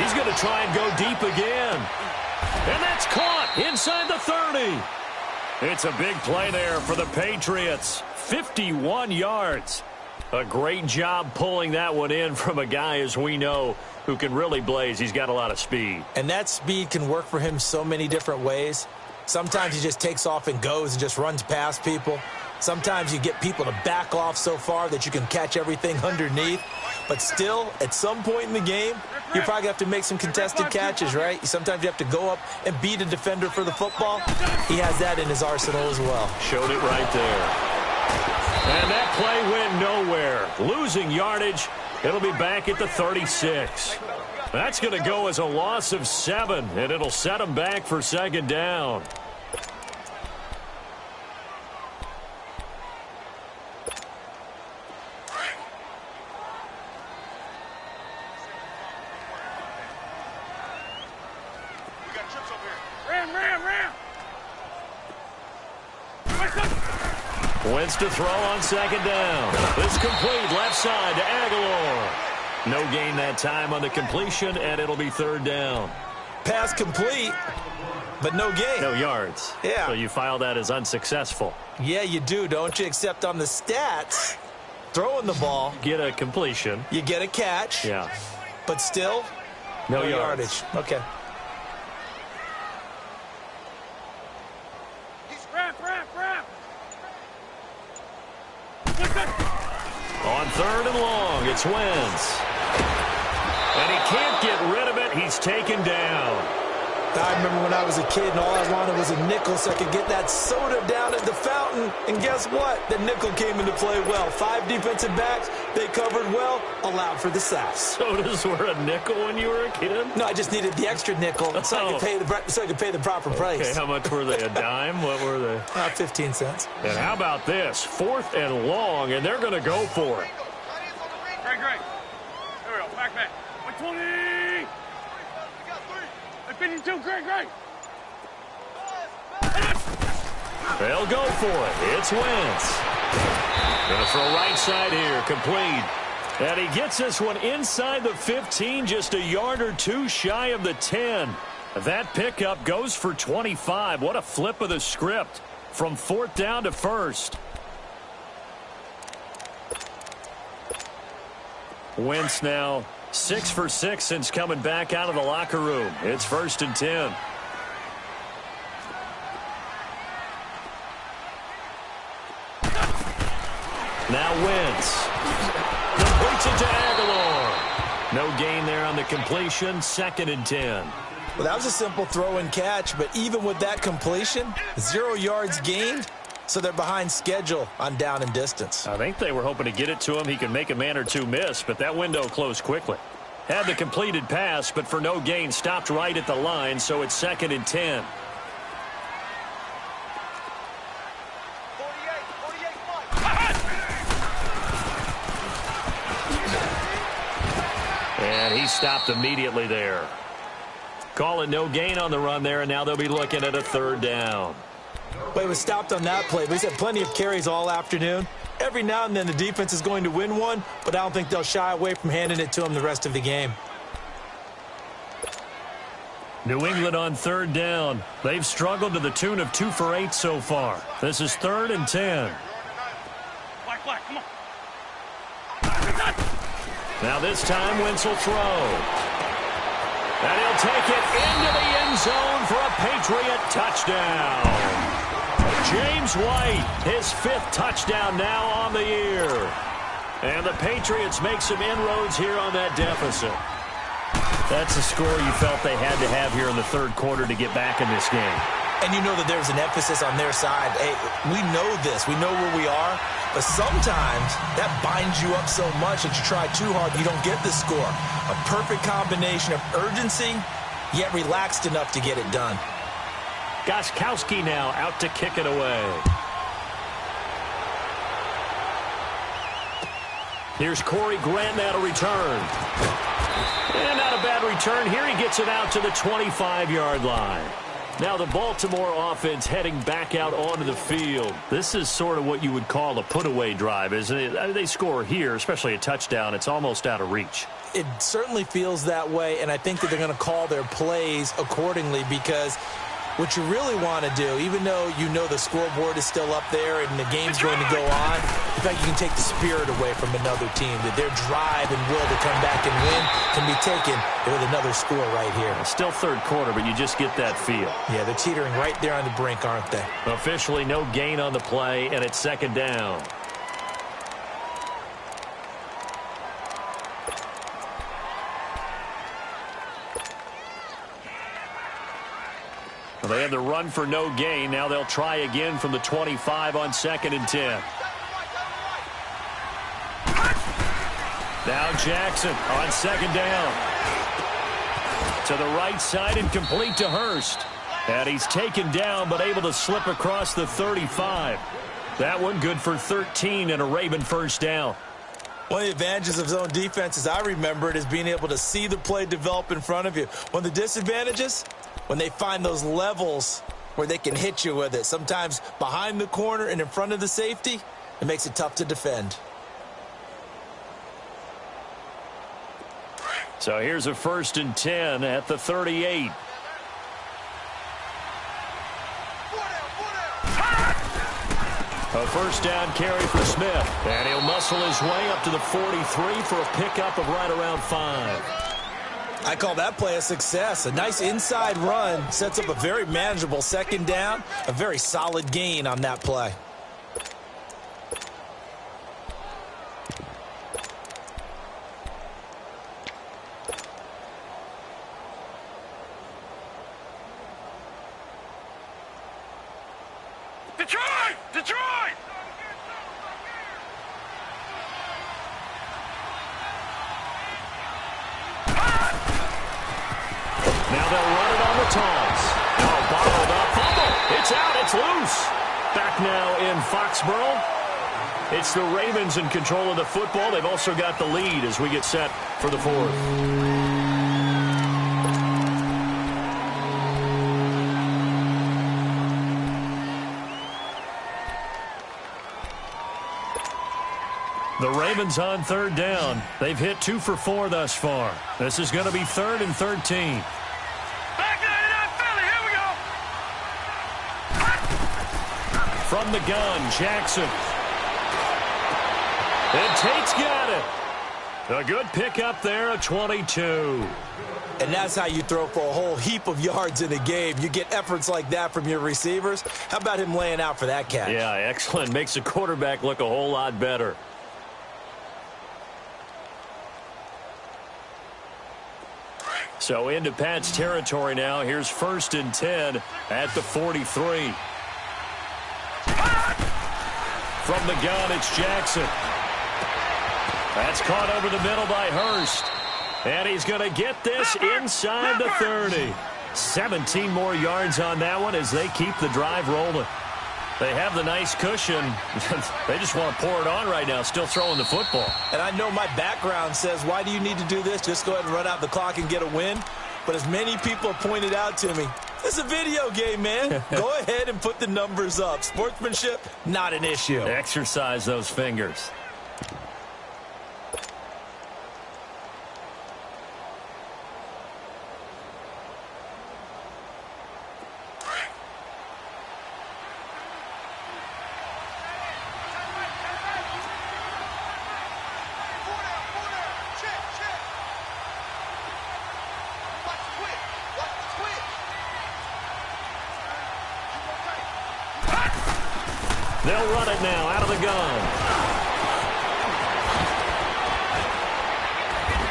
He's going to try and go deep again. And that's caught inside the 30. It's a big play there for the Patriots. 51 yards. A great job pulling that one in from a guy, as we know, who can really blaze. He's got a lot of speed. And that speed can work for him so many different ways. Sometimes he just takes off and goes and just runs past people. Sometimes you get people to back off so far that you can catch everything underneath. But still, at some point in the game, you probably have to make some contested catches, right? Sometimes you have to go up and beat a defender for the football. He has that in his arsenal as well. Showed it right there. And that play went nowhere. Losing yardage. It'll be back at the 36. That's going to go as a loss of 7, and it'll set them back for second down. We got trips over here. Ram. Wentz to throw on second down. It's complete left side to Aguilar. No gain that time on the completion, and it'll be third down. Pass complete, but no gain. No yards. Yeah. So you file that as unsuccessful. Yeah, you do, don't you? Except on the stats, throwing the ball, Get a completion. you get a catch, Yeah. but still, No yardage. Okay. Wrap. On third and long, it's Wentz. And he can't get rid of it. He's taken down. I remember when I was a kid and all I wanted was a nickel so I could get that soda down at the fountain. And guess what? The nickel came into play well. 5 defensive backs, they covered well, allowed for the sacks. Sodas were a nickel when you were a kid? No, I just needed the extra nickel so I could pay the proper price. Okay, how much were they? A dime? What were they? 15 cents. And how about this? 4th and long, and they're going to go for it. Great. There we go. Back. 120. 52. Great. They'll go for it. It's Wentz. Gonna throw right side here. Complete. And he gets this one inside the 15, just a yard or two shy of the 10. That pickup goes for 25. What a flip of the script from 4th down to 1st. Wentz now 6 for 6 since coming back out of the locker room. It's 1st and 10. Now Wentz completes it to Aguilar. No gain there on the completion. 2nd and 10. Well, that was a simple throw and catch, but even with that completion, 0 yards gained, so they're behind schedule on down and distance. I think they were hoping to get it to him. He can make a man or two miss, but that window closed quickly. Had the completed pass, but for no gain, stopped right at the line, so it's 2nd and 10. 48. And he stopped immediately there. Call it no gain on the run there, and now they'll be looking at a 3rd down. Well, he was stopped on that play, but he's had plenty of carries all afternoon. Every now and then the defense is going to win one, but I don't think they'll shy away from handing it to them the rest of the game. New England on third down. They've struggled to the tune of 2 for 8 so far. This is 3rd and 10. Black, come on. Now this time, Wentz will throw. And he'll take it into the end zone for a Patriot touchdown. James White, his 5th touchdown now on the year. And the Patriots make some inroads here on that deficit. That's the score you felt they had to have here in the 3rd quarter to get back in this game. And you know that there's an emphasis on their side. Hey, we know this. We know where we are. But sometimes that binds you up so much that you try too hard, you don't get the score. A perfect combination of urgency, yet relaxed enough to get it done. Gostkowski now out to kick it away. Here's Corey Grant now to return. And not a bad return here. He gets it out to the 25-yard line. Now the Baltimore offense heading back out onto the field. This is sort of what you would call a put-away drive, isn't it? I mean, they score here, especially a touchdown. It's almost out of reach. It certainly feels that way, and I think that they're going to call their plays accordingly because what you really want to do, even though you know the scoreboard is still up there and the game's going to go on, in fact, you can take the spirit away from another team, that their drive and will to come back and win can be taken with another score right here. Still 3rd quarter, but you just get that feel. Yeah, they're teetering right there on the brink, aren't they? Officially no gain on the play, and it's 2nd down. Well, they had the run for no gain. Now they'll try again from the 25 on 2nd and 10. Now Jackson on 2nd down. To the right side and complete to Hurst. And he's taken down but able to slip across the 35. That one good for 13 and a Raven 1st down. One of the advantages of zone defense, as I remember it, is being able to see the play develop in front of you. One of the disadvantages, when they find those levels where they can hit you with it, sometimes behind the corner and in front of the safety, it makes it tough to defend. So here's a 1st and 10 at the 38. A 1st down carry for Smith. And he'll muscle his way up to the 43 for a pickup of right around 5. I call that play a success. A nice inside run sets up a very manageable 2nd down. A very solid gain on that play. Detroit! Detroit! Now they'll run it on the toss. Oh, bottled up. Fumble. It's out. It's loose. Back now in Foxborough. It's the Ravens in control of the football. They've also got the lead as we get set for the 4th. The Ravens on 3rd down. They've hit 2 for 4 thus far. This is going to be 3rd and 13. Back 99 Philly, here we go! From the gun, Jackson. And Tate's got it. A good pickup there, a 22. And that's how you throw for a whole heap of yards in a game. You get efforts like that from your receivers. How about him laying out for that catch? Yeah, excellent. Makes the quarterback look a whole lot better. So into Pat's territory now. Here's 1st and 10 at the 43. From the gun, it's Jackson. That's caught over the middle by Hurst. And he's going to get this inside the 30. 17 more yards on that one as they keep the drive rolling. They have the nice cushion. They just want to pour it on right now, still throwing the football. And I know my background says, why do you need to do this? Just go ahead and run out the clock and get a win. But as many people have pointed out to me, It's a video game, man. Go ahead and put the numbers up. Sportsmanship, not an issue. Exercise those fingers. They'll run it now out of the gun.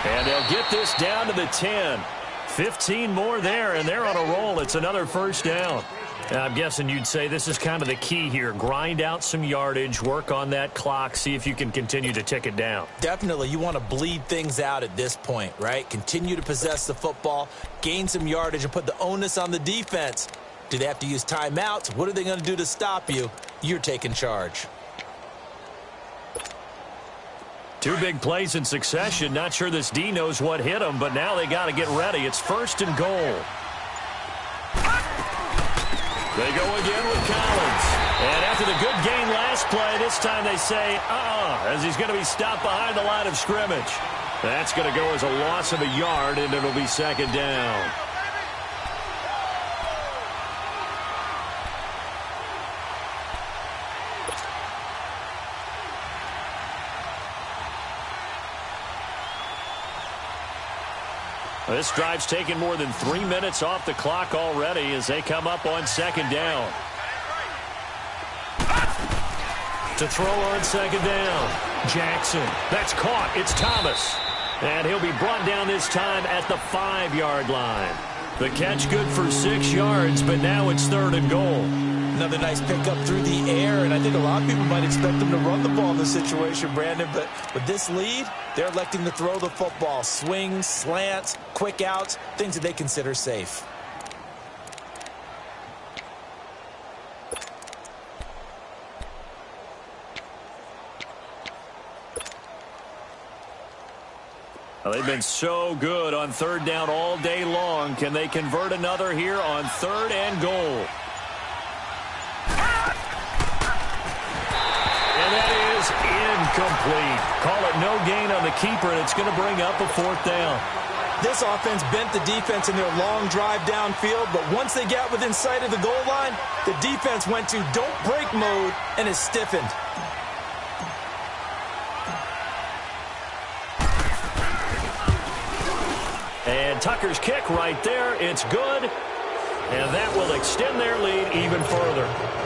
And they'll get this down to the 10. 15 more there, and they're on a roll. It's another first down. And I'm guessing you'd say this is kind of the key here. Grind out some yardage, work on that clock, see if you can continue to tick it down. Definitely. You want to bleed things out at this point, right? Continue to possess the football, gain some yardage, and put the onus on the defense. Do they have to use timeouts? What are they going to do to stop you? You're taking charge. Two big plays in succession. Not sure this D knows what hit them, but now they got to get ready. It's first and goal. They go again with Collins. And after the good gain last play, this time they say, as he's going to be stopped behind the line of scrimmage. That's going to go as a loss of a yard, and it'll be second down. This drive's taken more than 3 minutes off the clock already as they come up on second down. To throw on second down, Jackson. That's caught. It's Thomas. And he'll be brought down this time at the 5-yard line. The catch good for 6 yards, but now it's third and goal. Another nice pickup through the air, and I think a lot of people might expect them to run the ball in this situation, Brandon, but with this lead, they're electing to throw the football. Swings, slants, quick outs, things that they consider safe. Well, they've been so good on third down all day long. Can they convert another here on third and goal? Incomplete. Call it no gain on the keeper, and it's going to bring up a fourth down. This offense bent the defense in their long drive downfield, but once they got within sight of the goal line, the defense went to don't break mode and is stiffened. And Tucker's kick right there. It's good, and that will extend their lead even further.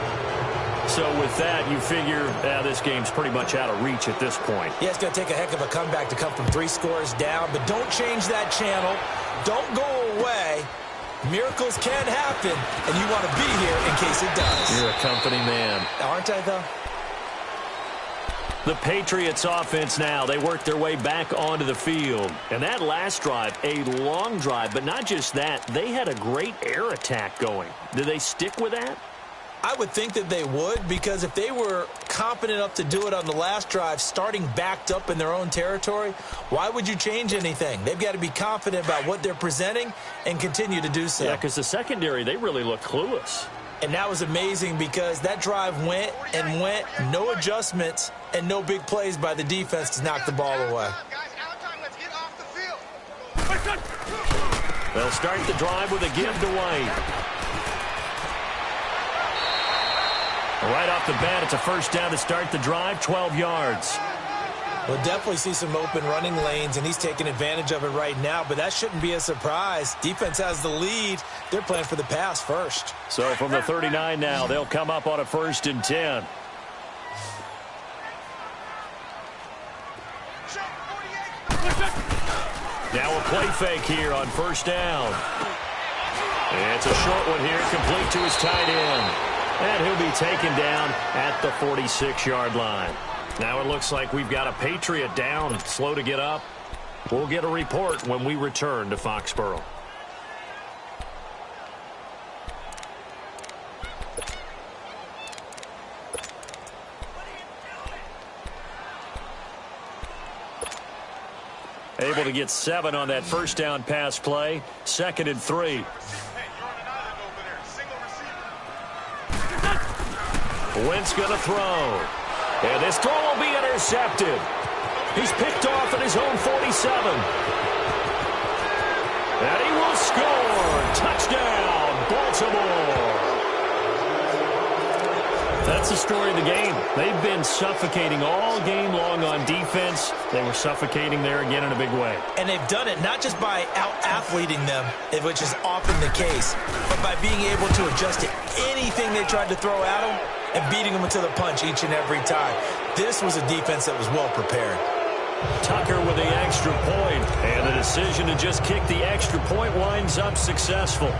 So with that, you figure this game's pretty much out of reach at this point. Yeah, it's going to take a heck of a comeback to come from 3 scores down, but don't change that channel. Don't go away. Miracles can happen, and you want to be here in case it does. You're a company man. Aren't I, though? The Patriots offense now, they work their way back onto the field. And that last drive, a long drive, but not just that, they had a great air attack going. Do they stick with that? I would think that they would, because if they were confident enough to do it on the last drive, starting backed up in their own territory, why would you change anything? They've got to be confident about what they're presenting and continue to do so. Yeah, because the secondary, they really looked clueless. And that was amazing because that drive went and went, no adjustments and no big plays by the defense to knock the ball away. They'll start the drive with a give to White. Right off the bat, it's a first down to start the drive, 12 yards. We'll definitely see some open running lanes, and he's taking advantage of it right now, but that shouldn't be a surprise. Defense has the lead. They're playing for the pass first. So from the 39 now, they'll come up on a 1st and 10. Now a play fake here on first down. It's a short one here, complete to his tight end. And he'll be taken down at the 46-yard line. Now it looks like we've got a Patriot down, slow to get up. We'll get a report when we return to Foxborough. Able to get 7 on that first down pass play. 2nd and 3. Hey, you're on an island over Wentz going to throw. And this throw will be intercepted. He's picked off at his own 47. And he will score. Touchdown, Baltimore. That's the story of the game. They've been suffocating all game long on defense. They were suffocating there again in a big way. And they've done it not just by out-athleting them, which is often the case, but by being able to adjust to anything they tried to throw at them and beating them to the punch each and every time. This was a defense that was well prepared. Tucker with the extra point, and the decision to just kick the extra point winds up successful.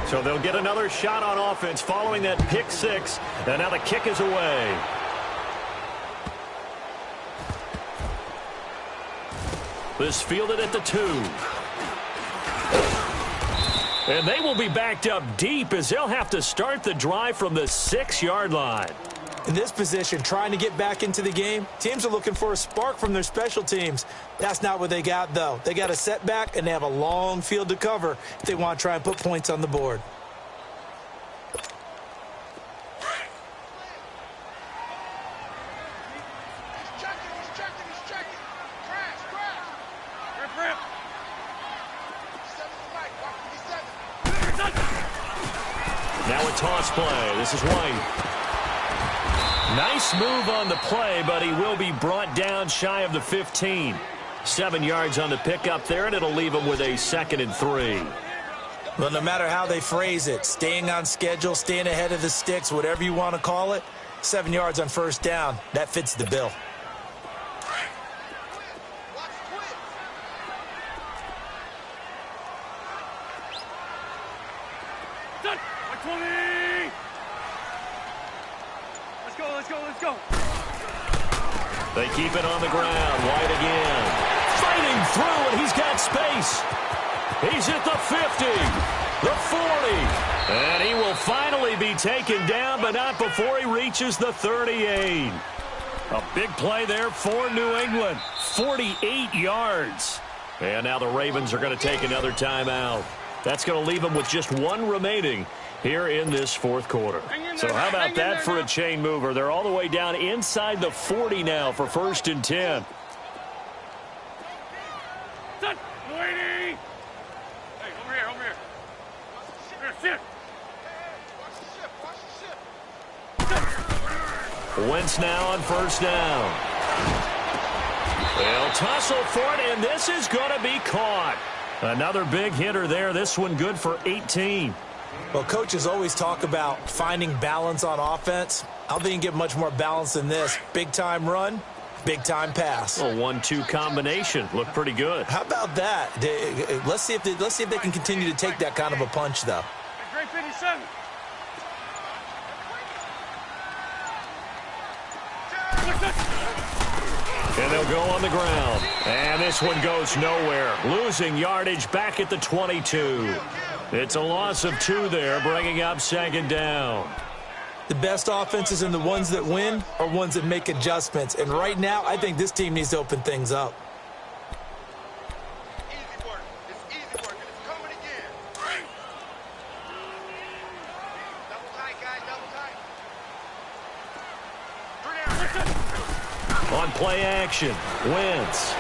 So they'll get another shot on offense following that pick six, and now the kick is away. This fielded at the 2. And they will be backed up deep as they'll have to start the drive from the 6-yard line. In this position, trying to get back into the game, teams are looking for a spark from their special teams. That's not what they got, though. They got a setback, and they have a long field to cover if they want to try and put points on the board. Now a toss play. This is White. Nice move on the play, but he will be brought down shy of the 15. 7 yards on the pickup there, and it'll leave him with a 2nd and 3. Well, no matter how they phrase it, staying on schedule, staying ahead of the sticks, whatever you want to call it, 7 yards on first down, that fits the bill. Let's go. They keep it on the ground. White again. Fighting through, and he's got space. He's at the 50, the 40. And he will finally be taken down, but not before he reaches the 38. A big play there for New England. 48 yards. And now the Ravens are going to take another timeout. That's going to leave them with just 1 remaining here in this 4th quarter. So how about that for a chain mover? They're all the way down inside the 40 now for 1st and 10. Hey, over here. Sit. Wentz now on 1st down. They'll tussle for it, and this is going to be caught. Another big hitter there. This one good for 18. Well, coaches always talk about finding balance on offense. I don't think you can get much more balance than this. Big-time run, big-time pass. A 1-2 combination. Looked pretty good. How about that? Let's see if they can continue to take that kind of a punch, though. Great 57. And they'll go on the ground. And this one goes nowhere. Losing yardage back at the 22. It's a loss of 2 there, bringing up 2nd down. The best offenses and the ones that win are ones that make adjustments. And right now, I think this team needs to open things up. Easy work. It's easy work, and it's coming again. Double tight, guys. Double tight. 3 down. On play action, Wentz.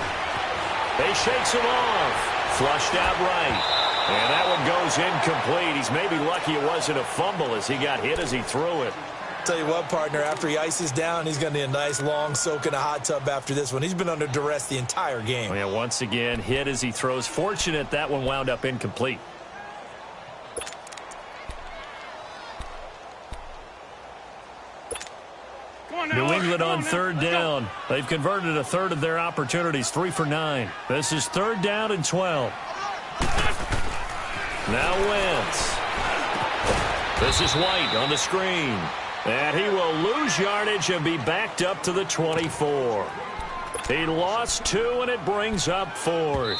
They shakes him off. Flushed out right. And that one goes incomplete. He's maybe lucky it wasn't a fumble as he got hit as he threw it. Tell you what, partner, after he ices down, he's going to need a nice long soak in a hot tub after this one. He's been under duress the entire game. Oh, yeah, once again, hit as he throws. Fortunate that one wound up incomplete. New England on 3rd down. They've converted a 1/3 of their opportunities, 3 for 9. This is 3rd down and 12. Now Wentz. This is White on the screen. And he will lose yardage and be backed up to the 24. He lost 2, and it brings up 4th.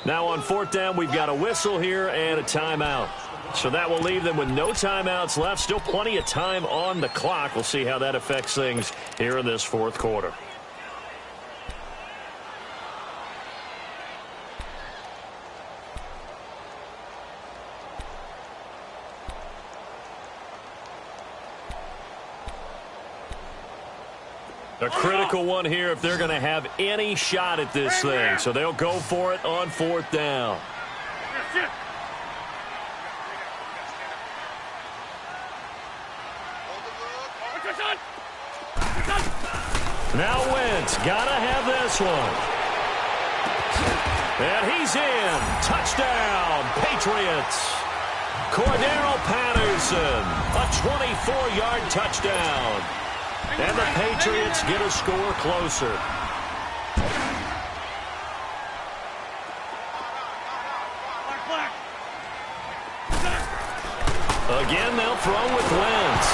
Now on 4th down, we've got a whistle here and a timeout. So that will leave them with no timeouts left. Still plenty of time on the clock. We'll see how that affects things here in this 4th quarter. A critical one here if they're going to have any shot at this thing. So they'll go for it on 4th down. Now Wentz, gotta have this one. And he's in. Touchdown, Patriots. Cordero Patterson, a 24-yard touchdown. And the Patriots get a score closer. Again, they'll throw with Wentz.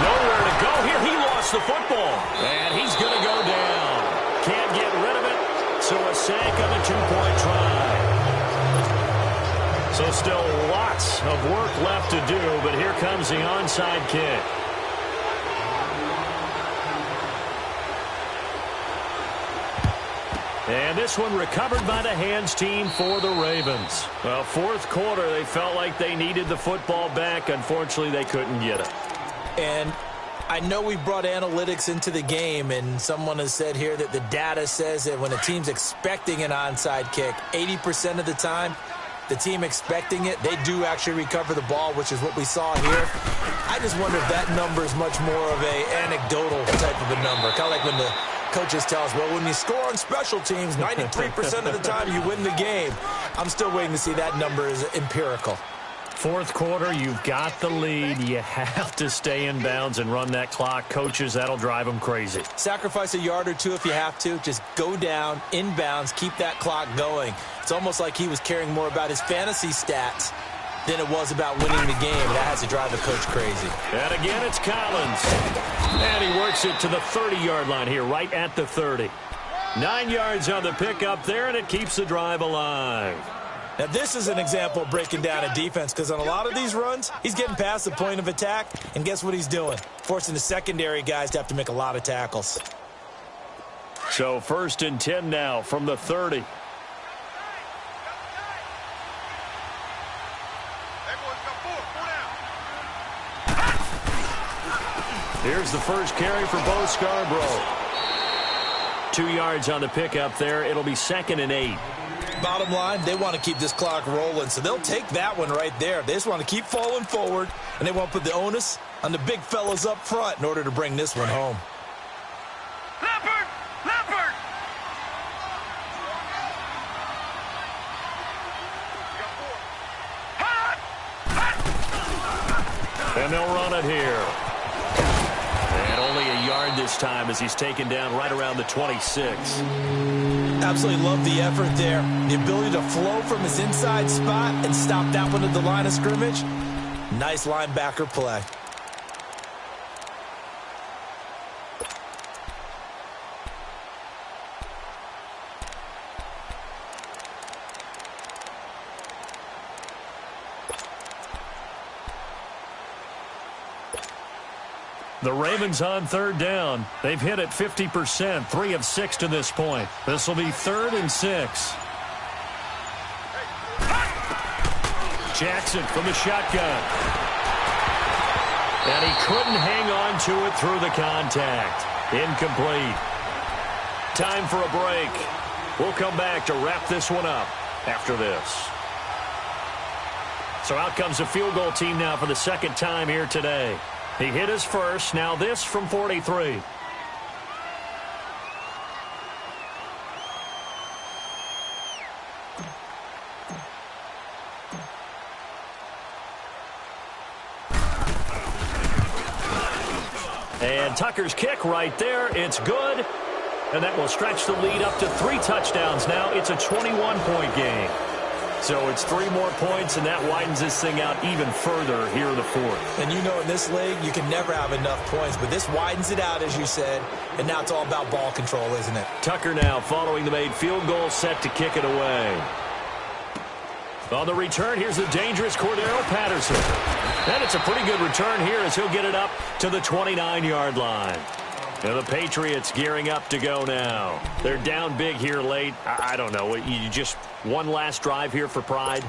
Nowhere to go here. He lost the football. And he's going to go down. Can't get rid of it. So a sack on a 2-point try. So still lots of work left to do, but here comes the onside kick. And this one recovered by the hands team for the Ravens. Well, 4th quarter, they felt like they needed the football back. Unfortunately, they couldn't get it. And I know we brought analytics into the game, and someone has said here that the data says that when a team's expecting an onside kick, 80% of the time, the team expecting it, they do actually recover the ball, which is what we saw here. I just wonder if that number is much more of a anecdotal type of a number. Kind of like when the coaches tell us, well, when you score on special teams, 93% of the time you win the game. I'm still waiting to see that number is empirical. 4th quarter, you've got the lead. You have to stay in bounds and run that clock. Coaches, that'll drive them crazy. Sacrifice a yard or two if you have to. Just go down, in bounds, keep that clock going. It's almost like he was caring more about his fantasy stats than it was about winning the game. That has to drive the coach crazy. And again, it's Collins. And he works it to the 30-yard line here, right at the 30. 9 yards on the pickup there, and it keeps the drive alive. Now, this is an example of breaking down a defense, because on a lot of these runs, he's getting past the point of attack, and guess what he's doing? Forcing the secondary guys to have to make a lot of tackles. So 1st and 10 now from the 30. Here's the first carry for Bo Scarborough. 2 yards on the pickup there. It'll be 2nd and 8. Bottom line, they want to keep this clock rolling, so they'll take that one right there. They just want to keep falling forward, and they want to put the onus on the big fellas up front in order to bring this one home. Leopard! Leopard! And they'll run it here. And only a yard this time as he's taken down right around the 26. Absolutely love the effort there. The ability to flow from his inside spot and stop that one at the line of scrimmage. Nice linebacker play. The Ravens on 3rd down. They've hit it 50%, 3 of 6 to this point. This will be 3rd and 6. Jackson from the shotgun. And he couldn't hang on to it through the contact. Incomplete. Time for a break. We'll come back to wrap this one up after this. So out comes the field goal team now for the 2nd time here today. He hit his first. Now this from 43. And Tucker's kick right there. It's good. And that will stretch the lead up to 3 touchdowns now. It's a 21-point game. So it's 3 more points, and that widens this thing out even further here in the 4th. And you know, in this league, you can never have enough points, but this widens it out, as you said, and now it's all about ball control, isn't it? Tucker now following the made field goal, set to kick it away. On the return, here's the dangerous Cordero Patterson. And it's a pretty good return here as he'll get it up to the 29-yard line. And the Patriots gearing up to go now. They're down big here late. I don't know. You just one last drive here for pride?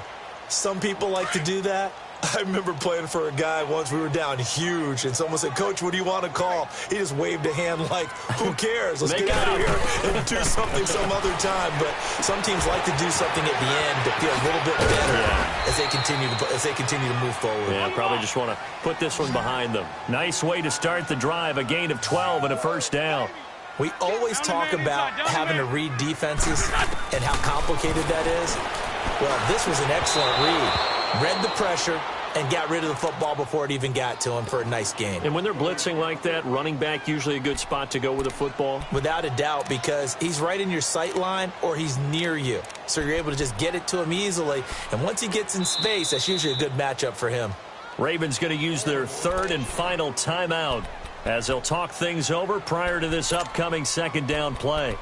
Some people like to do that. I remember playing for a guy once. We were down huge, and someone said, "Coach, what do you want to call?" He just waved a hand like, "Who cares? Let's get out of here and do something some other time." But some teams like to do something at the end to feel a little bit better as they continue to move forward. Yeah, probably just want to put this one behind them. Nice way to start the drive. A gain of 12 and a first down. We always talk about having to read defenses and how complicated that is. Well, this was an excellent read. Read the pressure and got rid of the football before it even got to him for a nice gain. And when they're blitzing like that, running back usually a good spot to go with the football? Without a doubt, because he's right in your sight line or he's near you. So you're able to just get it to him easily. And once he gets in space, that's usually a good matchup for him. Ravens going to use their third and final timeout as they'll talk things over prior to this upcoming second down play.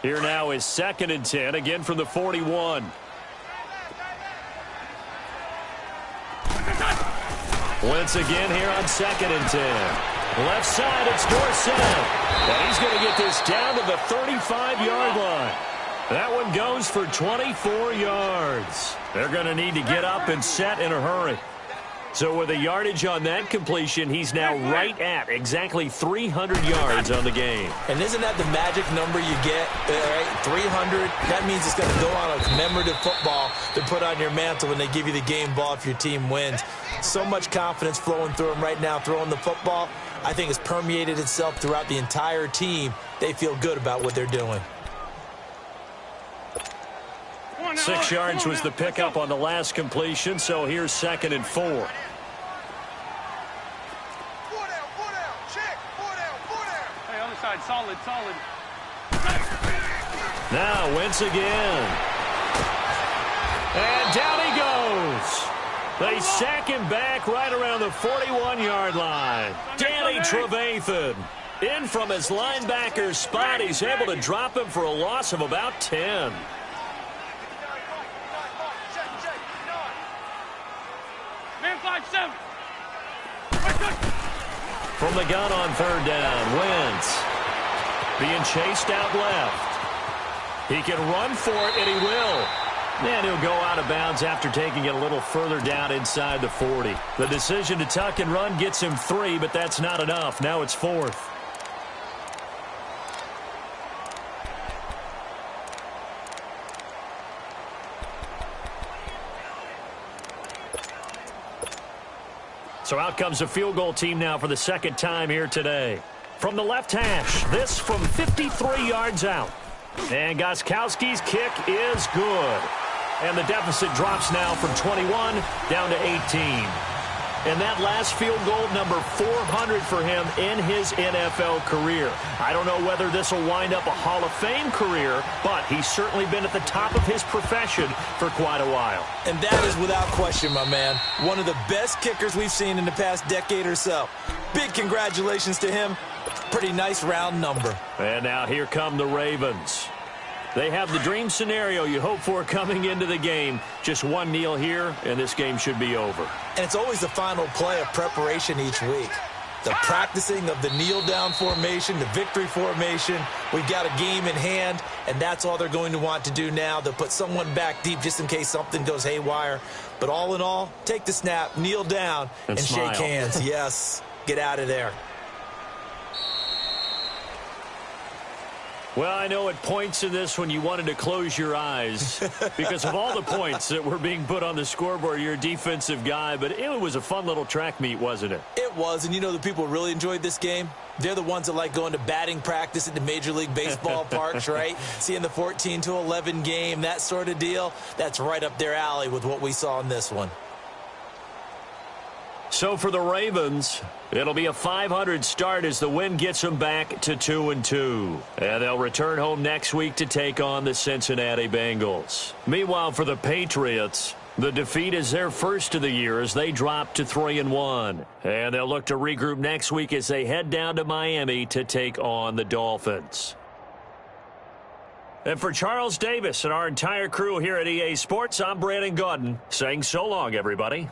Here now is 2nd and 10, again from the 41. Once again here on 2nd and 10. Left side, it's Dorsett. And he's going to get this down to the 35-yard line. That one goes for 24 yards. They're going to need to get up and set in a hurry. So with the yardage on that completion, he's now right at exactly 300 yards on the game. And isn't that the magic number you get? Right? 300, that means it's going to go on a commemorative football to put on your mantle when they give you the game ball if your team wins. So much confidence flowing through him right now throwing the football. I think it's permeated itself throughout the entire team. They feel good about what they're doing. 6 yards was the pickup on the last completion, so here's 2nd and 4. 4 down, check, 4 down, 4 down. Hey, other side, solid. Now Wentz again. And down he goes. They sack him back right around the 41-yard line. Danny Trevathan in from his linebacker spot. He's able to drop him for a loss of about 10. Man, 5-7. From the gun on 3rd down, Wentz being chased out left. He can run for it, and he will. And he'll go out of bounds after taking it a little further down inside the 40. The decision to tuck and run gets him 3, but that's not enough. Now it's 4th. So out comes a field goal team now for the second time here today. From the left hash, this from 53 yards out. And Gostkowski's kick is good. And the deficit drops now from 21 down to 18. And that last field goal, number 400 for him in his NFL career. I don't know whether this will wind up a Hall of Fame career, but he's certainly been at the top of his profession for quite a while. And that is without question, my man. One of the best kickers we've seen in the past decade or so. Big congratulations to him. Pretty nice round number. And now here come the Ravens. They have the dream scenario you hope for coming into the game. Just one kneel here, and this game should be over. And it's always the final play of preparation each week. The practicing of the kneel-down formation, the victory formation. We've got a game in hand, and that's all they're going to want to do now. They'll put someone back deep just in case something goes haywire. But all in all, take the snap, kneel down, and shake hands. Yes, get out of there. Well, I know at points in this when you wanted to close your eyes because of all the points that were being put on the scoreboard. You're a defensive guy, but it was a fun little track meet, wasn't it? It was, and you know the people who really enjoyed this game? They're the ones that like going to batting practice at the Major League Baseball parks, right? Seeing the 14-11 game, that sort of deal. That's right up their alley with what we saw in this one. So for the Ravens, it'll be a 500 start as the win gets them back to 2-2. And they'll return home next week to take on the Cincinnati Bengals. Meanwhile, for the Patriots, the defeat is their first of the year as they drop to 3-1. And they'll look to regroup next week as they head down to Miami to take on the Dolphins. And for Charles Davis and our entire crew here at EA Sports, I'm Brandon Gaudin saying so long, everybody.